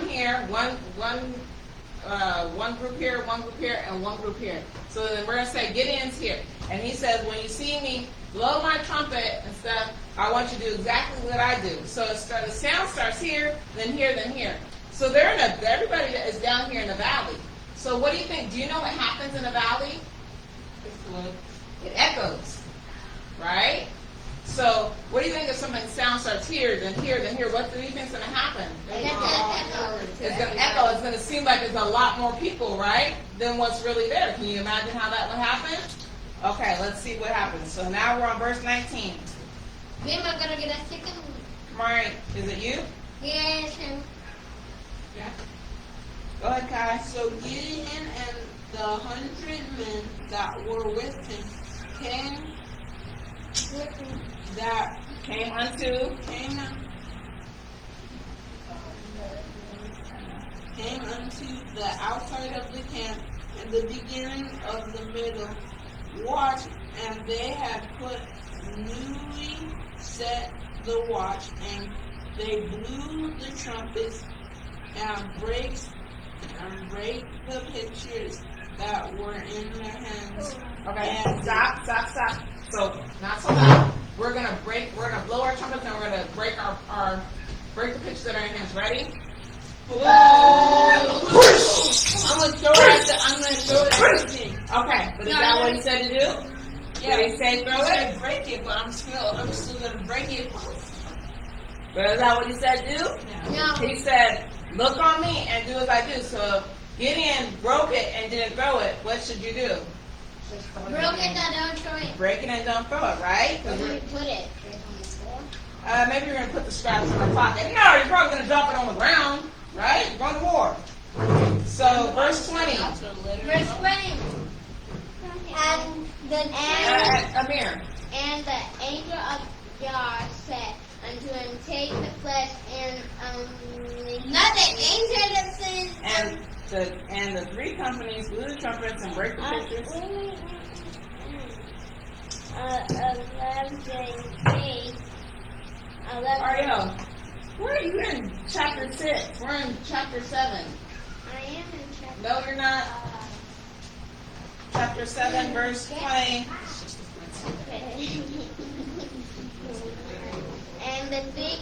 group here, and one group here. So then we're going to say Gideon's here. And he says, when you see me blow my trumpet and stuff, I want you to do exactly what I do. So the sound starts here, then here, then here. So everybody is down here in the valley. So what do you think? Do you know what happens in a valley? It echoes, right? So what do you think if sound starts here, then here, then here? What do you think is going to happen? It's going to echo. It's going to seem like there's a lot more people, right, than what's really there. Can you imagine how that would happen? Okay, let's see what happens. So now we're on verse 19. Am I going to get a second? Kamari, is it you? Yes. Yeah. Go ahead, Kai. So Gideon and the 100 men that were with him came unto the outside of the camp and the beginning of the middle watch, and they had put newly set the watch, and they blew the trumpets and break the pitchers that were in their hands. Okay, And stop. So not so loud. We're gonna blow our trumpets and we're gonna break break the pitchers that are in hands. Ready? I'm gonna throw it at everything. Okay, but is that what he said to do? Yeah, Did he say throw it? break it, but I'm still gonna break it. But is that what he said do? No. He said, look on me and do as I do. So if Gideon broke it and didn't throw it, what should you do? Broke it, don't throw it. Break it and don't throw it, right? Where do we put it? Maybe you're going to put the scraps in my pocket. No, you're probably going to drop it on the ground, right? You're going to war. So, verse 20. Verse 20. And Amir. And the angel of God said unto him, take the flesh and not the angel that says And the three companies blew the trumpets and break the pitchers. 11. Ariel, where are you in chapter 6? We're in chapter 7. I am in chapter. No, you're not. Chapter 7, verse 20. And the three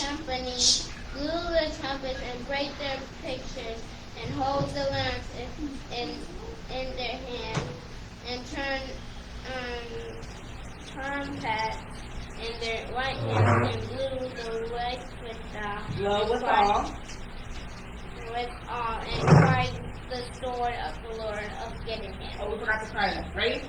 companies blew the trumpets and break their pitchers and hold the lamps in their hand and turn trumpets in their right hands and blew the wick Blow with all. And cried the sword of the Lord of Gideon. Oh, we forgot to cry that. Ready?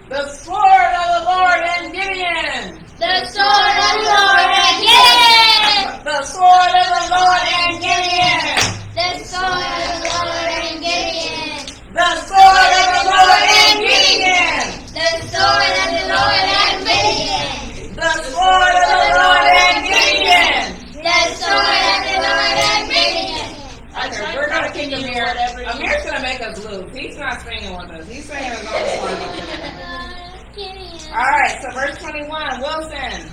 The sword of the Lord and Gideon! The sword of the Lord and Gideon! The sword of the Lord and Gideon! The sword of the Lord and Gideon! The sword of the Lord and Gideon! The sword of the Lord and Gideon! The sword of the Lord and Gideon! The sword of the Lord and Gideon! Okay, we're going to kick Amir. Amir's going to make us lose. He's not singing with us. He's singing his own song. All right, so verse 21, Wilson.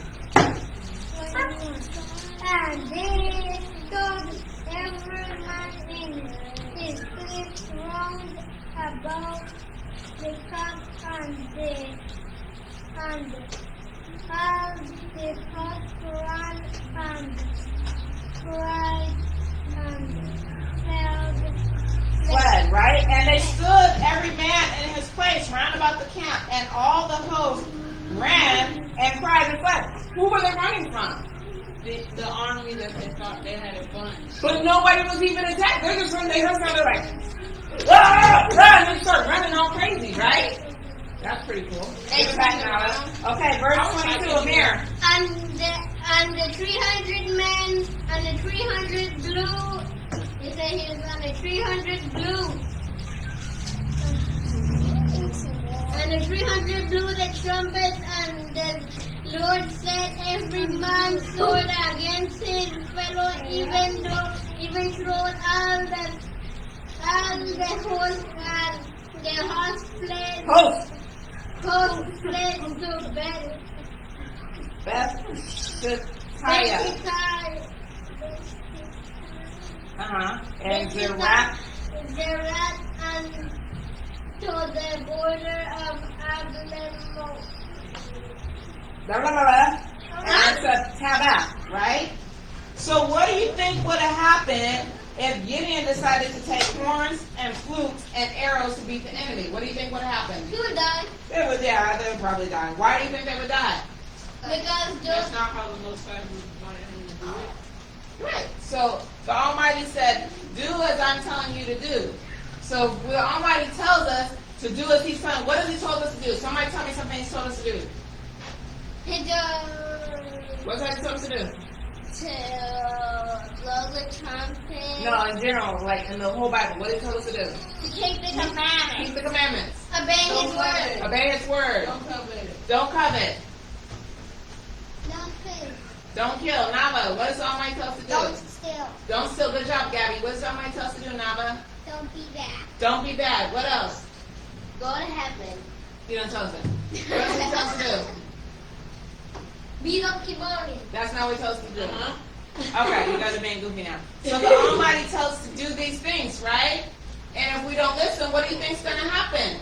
And they stood every man in his place round about the camp, and as the host ran and cried and Fled, right? And they stood every man in his place round about the camp, and all the host ran and cried and fled. Who were they running from? the army that they thought they had a bunch. But nobody was even attacked. They're just running. They heard something like, ah, ah, and they start running all crazy, right? That's pretty cool. Give it back now. Okay, verse 22, Amir. And the 300 men and the 300 blew. He said he was on the 300 blue. And the 300 blew the trumpet, and the Lord set every man's sword against his fellow, even through all the host and the host fled. Host fled to Beth. And Zerat. Zerat and to the border of Absalom. And to Tabah, right? So what do you think would have happened if Gideon decided to take horns and flutes and arrows to beat the enemy? What do you think would have happened? He would die. They would probably die. Why do you think they would die? Because That's not how the Most High wanted him to do it. Right. So the Almighty said, do as I'm telling you to do. So the Almighty tells us to do as He's telling. What has He told us to do? Somebody tell me something He's told us to do. What's that He told us to do? To blow the trumpet. No, in general, like in the whole Bible, what did He told us to do? To keep the commandments. Keep the commandments. Obey His word. Obey His word. Don't covet it. Don't covet. Nothing. Don't kill. Nava, what does the Almighty tell us to do? Don't steal. Don't steal. Good job, Gabby. What does the Almighty tell us to do, Nava? Don't be bad. Don't be bad. What else? Go to heaven. You don't tell us that. What does He tell us to do? Beat up Kibori. That's not what He tells us to do. Uh-huh. Okay, you guys are being goofy now. So the Almighty tells us to do these things, right? And if we don't listen, what do you think's going to happen?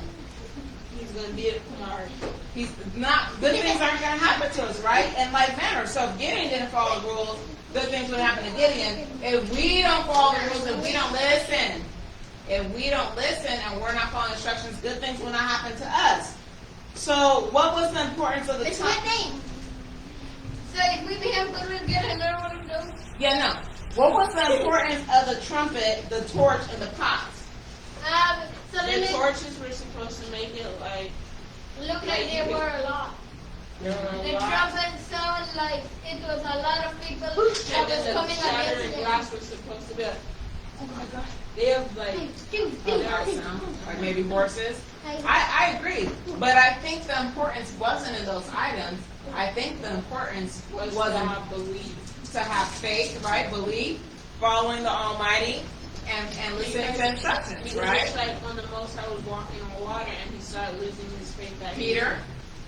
He's going to be a Kumari. He's not. Good things aren't going to happen to us, right? In like manner. So if Gideon didn't follow the rules, good things would happen to Gideon. If we don't follow the rules, if we don't listen, and we're not following instructions, good things will not happen to us. So what was the importance of the It's my trumpet? name. So if we behave good, we'll get another one of those. Yeah, no. What was the importance of the trumpet, the torch, and the pots? So then The it torches were supposed to make it like looked like there were a lot. there were a The lot. trumpet sounded like it was a lot of people that And was then the coming shattering against glass was supposed to be like, oh my God. They have like Dark sound, like maybe horses. I agree, but I think the importance wasn't in those items. I think the importance was was to have belief. to have faith, right? Belief, following the Almighty, and listening to instructions, Because right? it's like when the Most High was walking on water and he started losing his faith that Peter,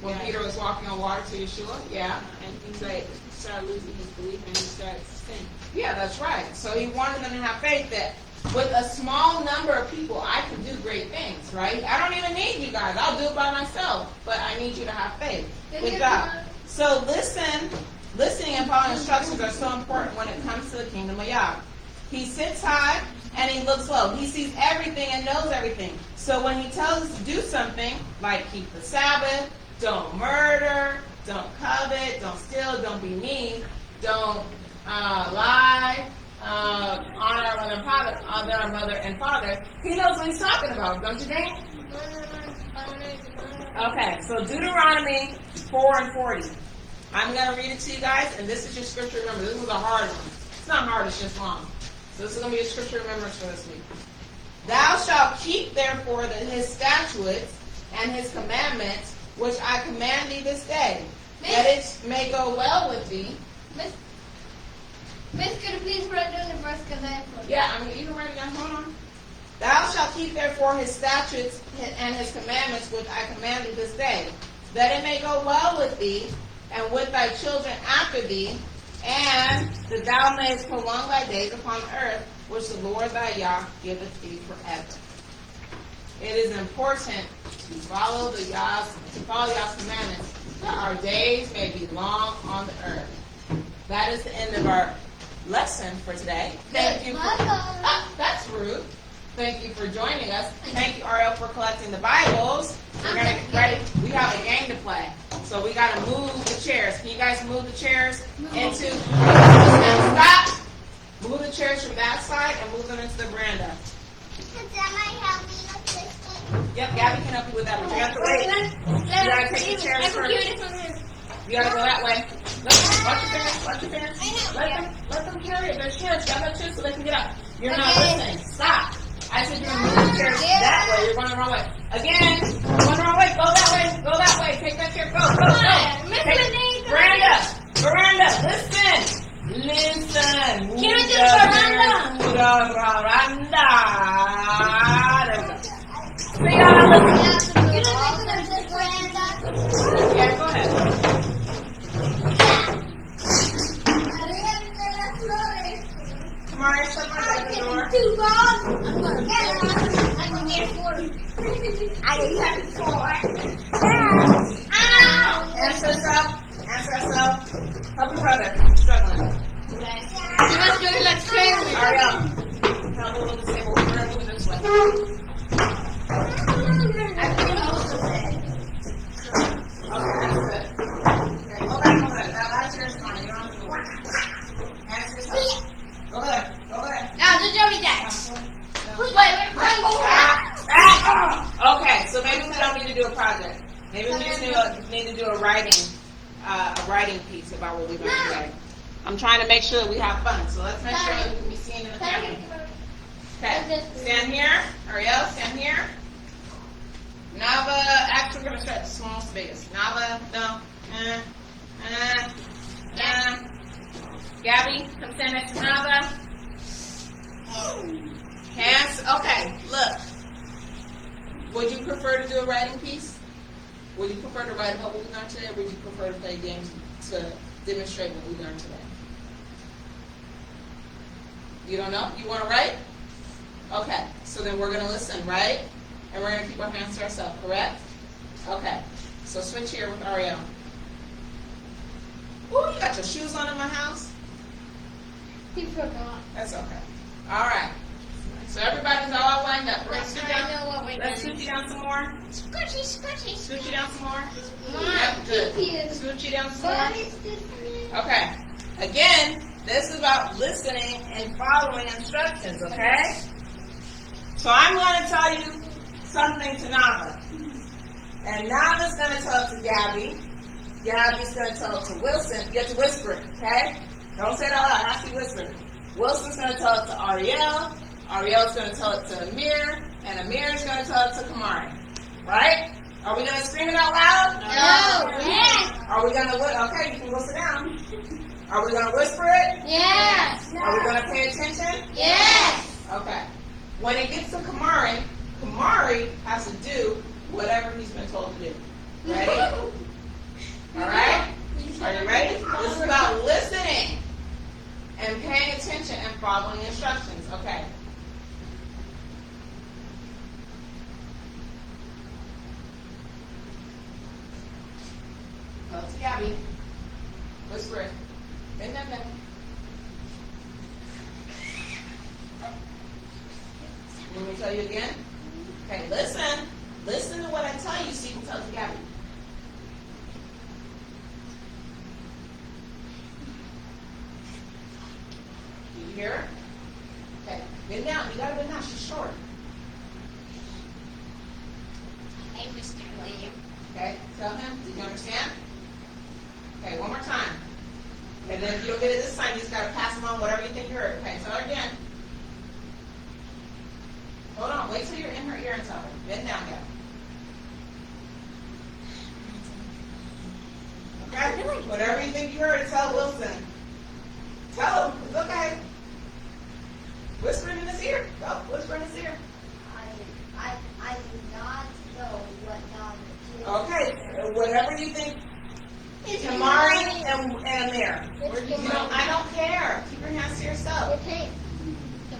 when Yeah. Peter was walking on water to Yeshua, yeah. and he's like, he started losing his belief and he started to sin. Yeah, that's right. So he wanted them to have faith that with a small number of people, I can do great things, right? I don't even need you guys. I'll do it by myself. But I need you to have faith. Good job. So listening and following instructions are so important when it comes to the kingdom of Yah. He sits high and he looks low. He sees everything and knows everything. So when he tells us to do something, like keep the Sabbath, don't murder, don't covet, don't steal, don't be mean, don't lie, honor our mother and father, he knows what he's talking about, don't you think? Okay, so Deuteronomy 4 and 40. I'm going to read it to you guys, and this is your scripture. Remember, this was a hard one. It's not hard, it's just long. So this is going to be a scripture remembrance for this week. Thou shalt keep therefore his statutes and his commandments, which I command thee this day, that it may go well with thee. Miss, could you please write down the verse because I have to. Yeah, I mean, you can write it down. Hold on. Thou shalt keep therefore his statutes and his commandments, which I command thee this day, that it may go well with thee, and with thy children after thee, and that thou mayest prolong thy days upon the earth, which the Lord thy Yah giveth thee forever. It is important to follow Yah's commandments, that our days may be long on the earth. That is the end of our lesson for today. Thank you. That's rude. Thank you for joining us. Thank you, Ariel, for collecting the Bibles. We're gonna get ready. We have a game to play, so we got to move the chairs. Can you guys move the chairs into, stop. Move the chairs from that side and move them into the veranda. That might help me with this one. Yep, Gabby can help you with that, but you have to wait. You gotta take the chairs first. You gotta go that way. Watch your parents, watch your parents. Let them carry it. There's chairs. You gotta choose so they can get up. You're not listening. Stop. I said you're gonna move the chairs that way. You're going the wrong way. Again, going the wrong way. Go that way. Go that way. Take that chair. Go. Veranda. Listen. Listen. Can I do veranda? To the veranda. There we go. See y'all. Yeah, go ahead. Tomorrow, shut my door. Too long. I'm gonna get it. I'm gonna get 40. I didn't have it for. Ow! Answer yourself. Help your brother. He's struggling. Let's do it. Let's try it. Hurry up. Tell the little disabled. We're going to move this way. I think most of it. Okay, that's good. Okay, go back. That's yours. Fine. You don't have to do it. Answer yourself. Go there. Now, just show me that. Okay, so maybe we don't need to do a project. Maybe we just need to do a writing piece about what we learned today. I'm trying to make sure that we have fun, so let's make sure that we can be seen in the camera. Okay, stand here. Ariel, stand here. Nava, actually we're going to start the small space. Nava, no. Gabby, come stand next to Nava. Hands, okay, look. Would you prefer to do a writing piece? Would you prefer to write about what we learned today, or would you prefer to play games to demonstrate what we learned today? You don't know? You want to write? Okay, so then we're going to listen, right? And we're going to keep our hands to ourselves, correct? Okay, so switch here with Ariel. Ooh, you got your shoes on in my house? He forgot. That's okay. All right. So everybody's all lined up. We're going to scoot down. Let's scoot you down some more. Squishy. Scoot you down some more. Mom, Yep, good. keep Scoot you down some What more. is this? Okay. Again, this is about listening and following instructions, okay? So I'm going to tell you something to Nava. And Nava's going to tell it to Gabby. Gabby's going to tell it to Wilson. You have to whisper it, okay? Don't say it out loud. I have to whisper. Wilson's going to tell it to Ariel. Ariel's going to tell it to Amir. And Amir's going to tell it to Kamari. Right? Are we going to scream it out loud? No. Yes. Are we going to, okay, you can go sit down. Are we going to whisper it? Yes. Are we going to pay attention? Yes. Okay. When it gets to Kamari, Kamari has to do whatever he's been told to do. Ready? All right? Are you ready? This is about listening and paying attention and following instructions. Okay. Go to Gabby. Whisper it. Bend them down. Let me tell you again. Okay, listen. Listen to what I tell you so you can tell it to Gabby. Do you hear her? Okay, bend down. You gotta bend down. She's short. Hey, Mr. William. Okay, tell him. Did you understand? Okay, one more time. And then if you don't get it this time, you just gotta pass along whatever you think you heard. Okay, tell her again. Hold on, wait till you're in her ear and tell her. Bend down, Gabby. Okay? Whatever you think you heard, tell Wilson. Tell him. It's okay. Whisper in his ear. Go, whisper in his ear. I do not know what God is. Okay, whatever you think. Kamari and Amir. I don't care. Keep your hands to yourself. Okay.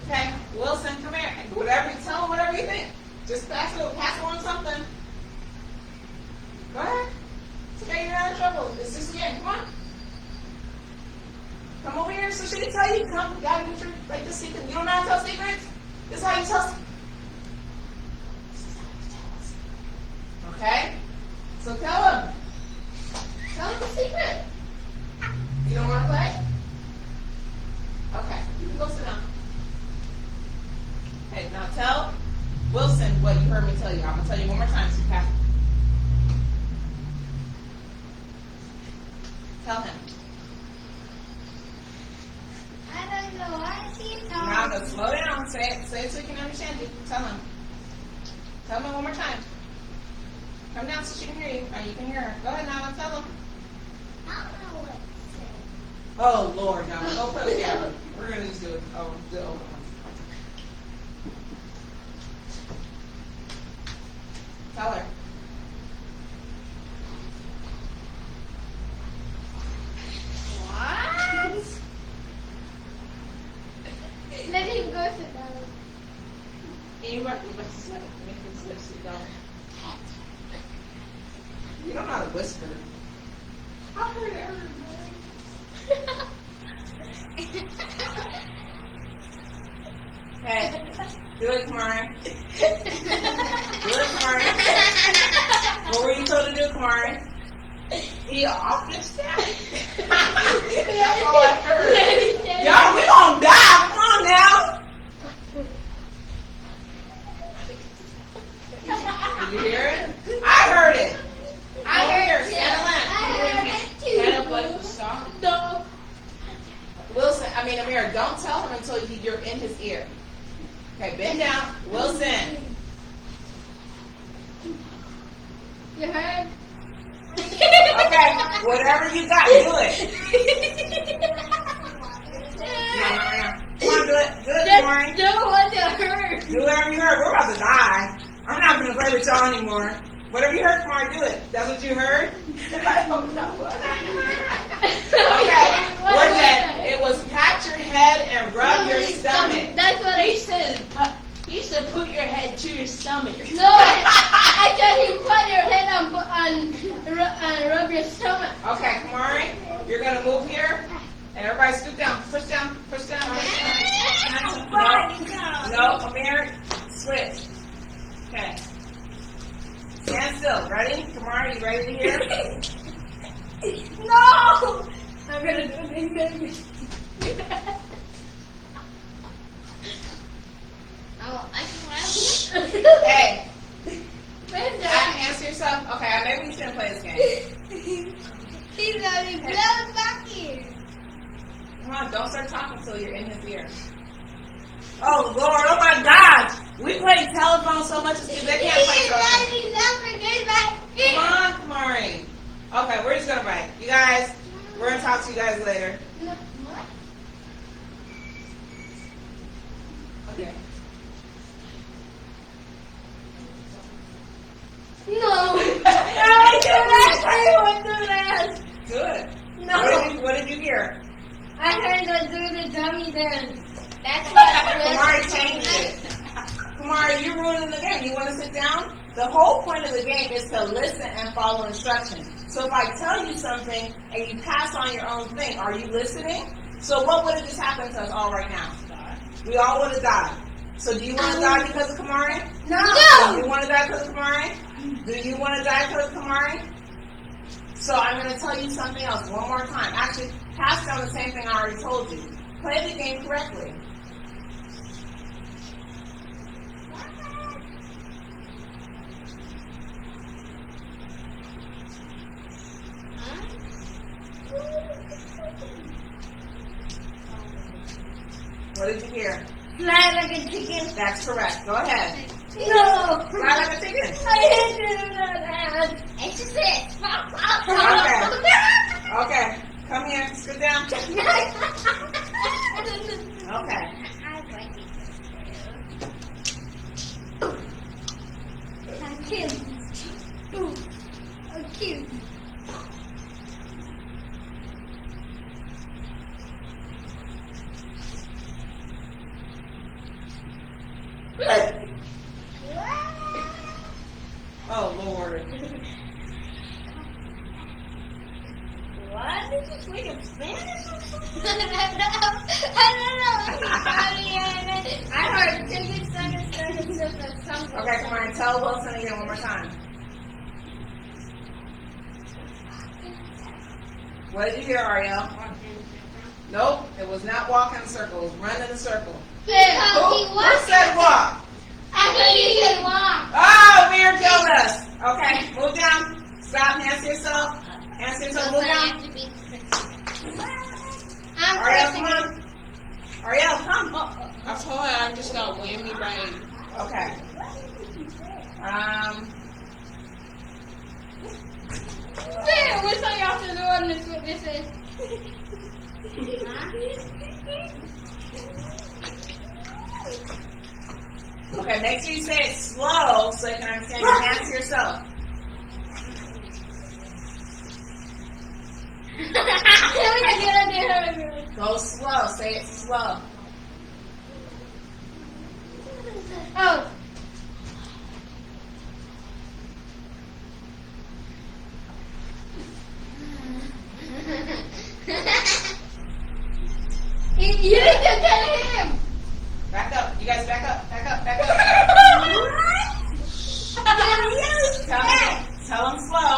Okay, Wilson, come here. Whatever, tell him whatever you think. Just pass along something. Go ahead. It's okay, you're not in trouble. It's just again. Come on. Come over here so she can tell you. Come, you gotta get your, like this secret. You don't know how to tell secrets? This is how you tell secrets. This is how you tell us. Okay? So tell him. Tell him. secret? You don't want to play? Okay, you can go sit down. Okay, now tell Wilson what you heard me tell you. I'm going to tell you one more time so you have to. Tell him. I don't know. I see it all. Now, go slow down. Say it so you can understand it. Tell him. Tell him one more time. Come down so she can hear you. Or you can hear her. Go ahead now. Tell him. I don't know what to say. Oh, Lord. Now, go put it together. We're going to just do it. Oh, do it over. Tell her. What? Let him go sit down. You must make him sit down. You don't know how to whisper. I heard everything. Hey, do it, Kamari. Do it, Kamari. What were you told to do, Kamari? He off this side. That's all I heard. Y'all, we gonna die. Come on now. Did you hear it? I heard it. I heard it. Stand Stand up like a sock. No. Wilson, Amir, don't tell him until you're in his ear. Okay, bend down. Wilson. You heard? Okay, whatever you got, do it. Come on, do it. Do it, Warren. Do what you heard. Do whatever you heard. We're about to die. I'm not going to play with y'all anymore. Whatever you heard, Kamari, do it. That's what you heard? I don't know. Okay, what's that? It was pat your head and rub your stomach. That's what He said, put your head to your stomach. No, I said you put your head on rub your stomach. Okay, Kamari, you're going to move here. And everybody scoot down. Push down. Push down. No, Amir, switch. Okay. Stand still. Ready? Kamari, you ready to hear? No! I'm gonna do it again. Hey, Where's answer yourself. Okay, maybe we shouldn't play this game. He's gonna be blown back here. Come on, don't start talking until you're in his ear. Oh, Lord. Oh, my God. We play telephone so much, they can't play telephone. Come on, Kamari. Okay, we're just going to write. You guys, we're going to talk to you guys later. Okay. No! I won't do that! Do it. No! What did you hear? I heard her do the dummy dance. That's what Kamari changed it. Kamari, you're ruining the game. You want to sit down? The whole point of the game is to listen and follow instructions. So if I tell you something and you pass on your own thing, are you listening? So what would have just happened to us all right now? We all would have died. So do you want to die because of Kamari? No! Do you want to die because of Kamari? Do you want to die because of Kamari? So I'm going to tell you something else one more time. Actually, pass down the same thing I already told you. Play the game correctly. What did you hear? Fly like a chicken. That's correct. Go ahead. No! Fly like a chicken. I hate doing that. It's just it. Okay. Come here. Sit down. Okay. I'm cute. I'm cute. Oh, Lord. What? Did you speak in Spanish or something? I don't know. I heard chicken, something. Okay, come on. Tell Wilson again one more time. What did you hear, Ariel? Nope, it was not walk in a circle. It was run in a circle. Who said walk? I thought you said walk. Oh, Weird killed us. Okay, move down. Stop, hands to yourself. Hands to yourself, move down. Ariel, come on. Ariel, come. I told her I just got whammy brain. Okay. There, what's on y'all to do on this? What this is? Okay, make sure you say it slow so you can understand your hands to yourself. Go slow, say it slow. Oh. You need to tell him. Back up. You guys back up. Back up. Back up. Tell them slow.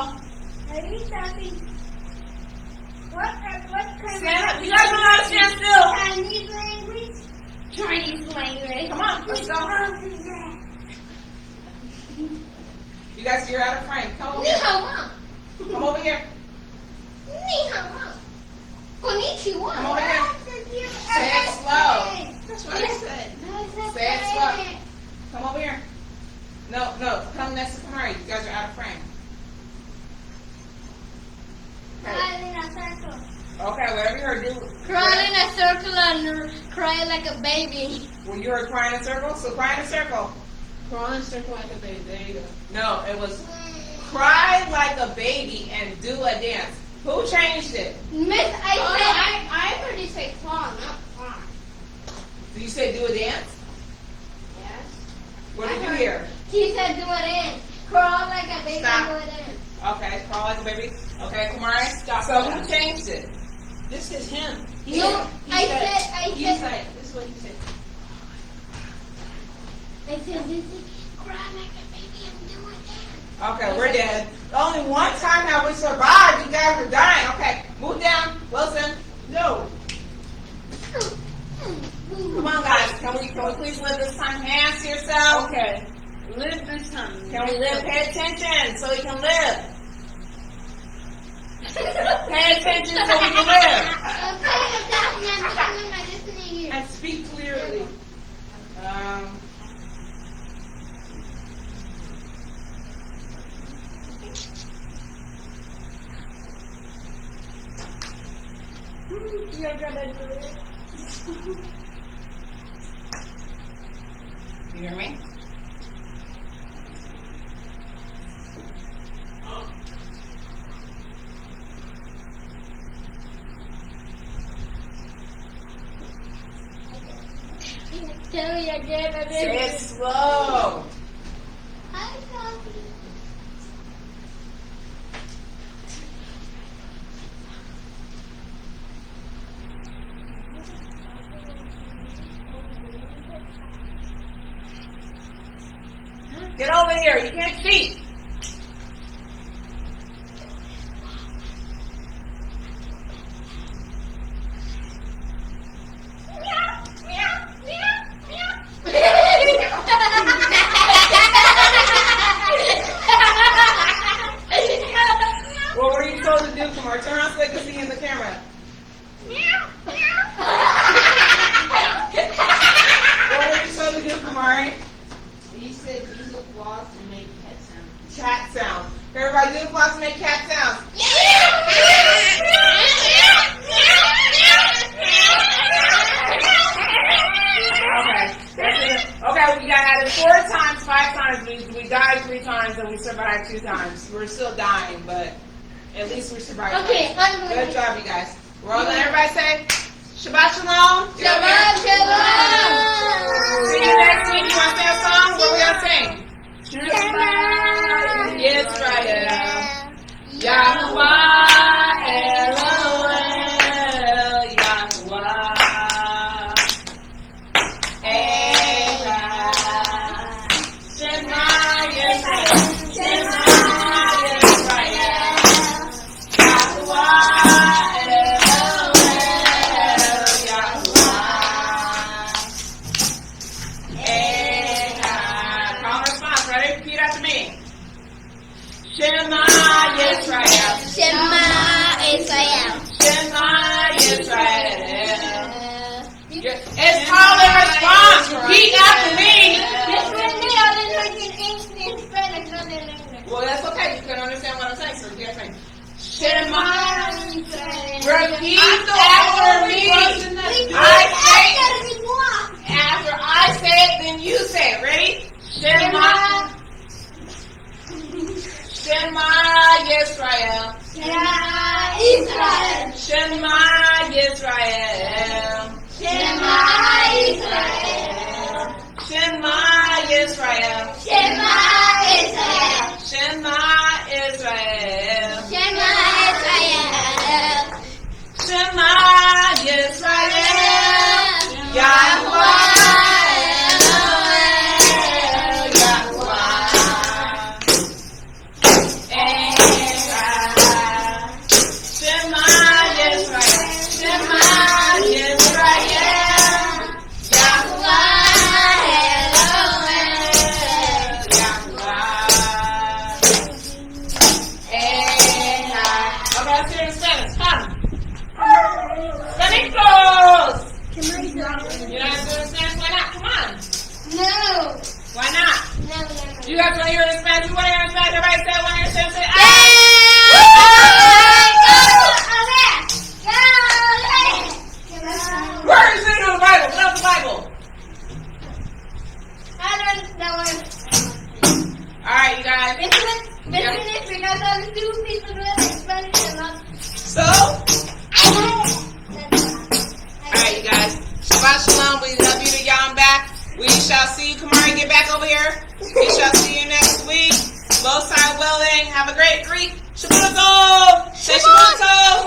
Stand up. You guys don't know how to stand still. Chinese language. Chinese language. Come on, let's go. You guys, you're out of frame. Come over here. Come over here. Konnichiwa. Come over here. Say it slow. That's what I said. Say it slow. Come over here. No. Come next to Kamari. You guys are out of frame. Okay, whatever you heard, do. Crawl in a circle and cry like a baby. Well, you heard cry in a circle, so cry in a circle. Crawl in a circle like a baby. There you go. No, it was cry like a baby and do a dance. Who changed it? Miss, I heard you say crawl, not cry. Did you say do a dance? Yes. What did you hear? She said do a dance. Crawl like a baby Stop. and do a dance. Okay, crawl like a baby. Okay, Kamari, stop. So who changed it? This is him. I said. This is what he said. I said, this is cry like a baby and do a dance. Okay, we're dead. Only one time have we survived. You guys are dying. Okay, move down. Wilson. No. Come on, guys. Can we please live this time? Hands to yourself. Okay. Live this time. Can we live? Pay attention so we can live. Pay attention so we can live. And speak clearly. You're gonna do it. You hear me? Tell me again. Say it slow. Hi, Poppy. Get over here. You can't see. What were you supposed to do, Kamar? Turn around so they can see you in the camera. What were you supposed to do, Kamari? He said use a floss and make cat sound. Cat sounds. Everybody do the floss and make cat sounds. Okay. That's it. Okay, we got at it 4 times, 5 times. We died 3 times and we survived 2 times. We're still dying, but at least we survived. Okay, Good job, you guys. We're all done. Everybody say Shabbat Shalom. Shabbat Shalom. See you next week. You want to sing a song? What are we going to sing? Israel. Yahuwah Elohel. Yahuwah. Shema Yisrael. Yahuwah Repeat after me. Well, that's okay. You can understand what I'm saying. So repeat after me. Shema. Repeat after me. After I say it, then you say it. Ready? Shema. Shema Yisrael. Shema Yisrael. Shema Yisrael. Shema Yisrael. Shema Yisrael. Shema Yisrael. Shema Yisrael. Shema Yisrael. Yahweh. Why not? You guys want to hear it in Spanish? You want to hear it in Spanish? Everybody say it. Want to hear it in Spanish? Where is it in the Bible? What else the Bible? Alright, you guys. So? Alright, you guys. Shabbat shalom. We love you to y'all back. We shall see you. Kamari, get back over here. We shall see you next week. Most High willing. Have a great week. Shabbat tov. Say Shabbat tov.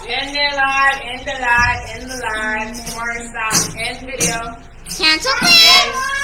End the live. Kamari, stop. End video. Cancel, please.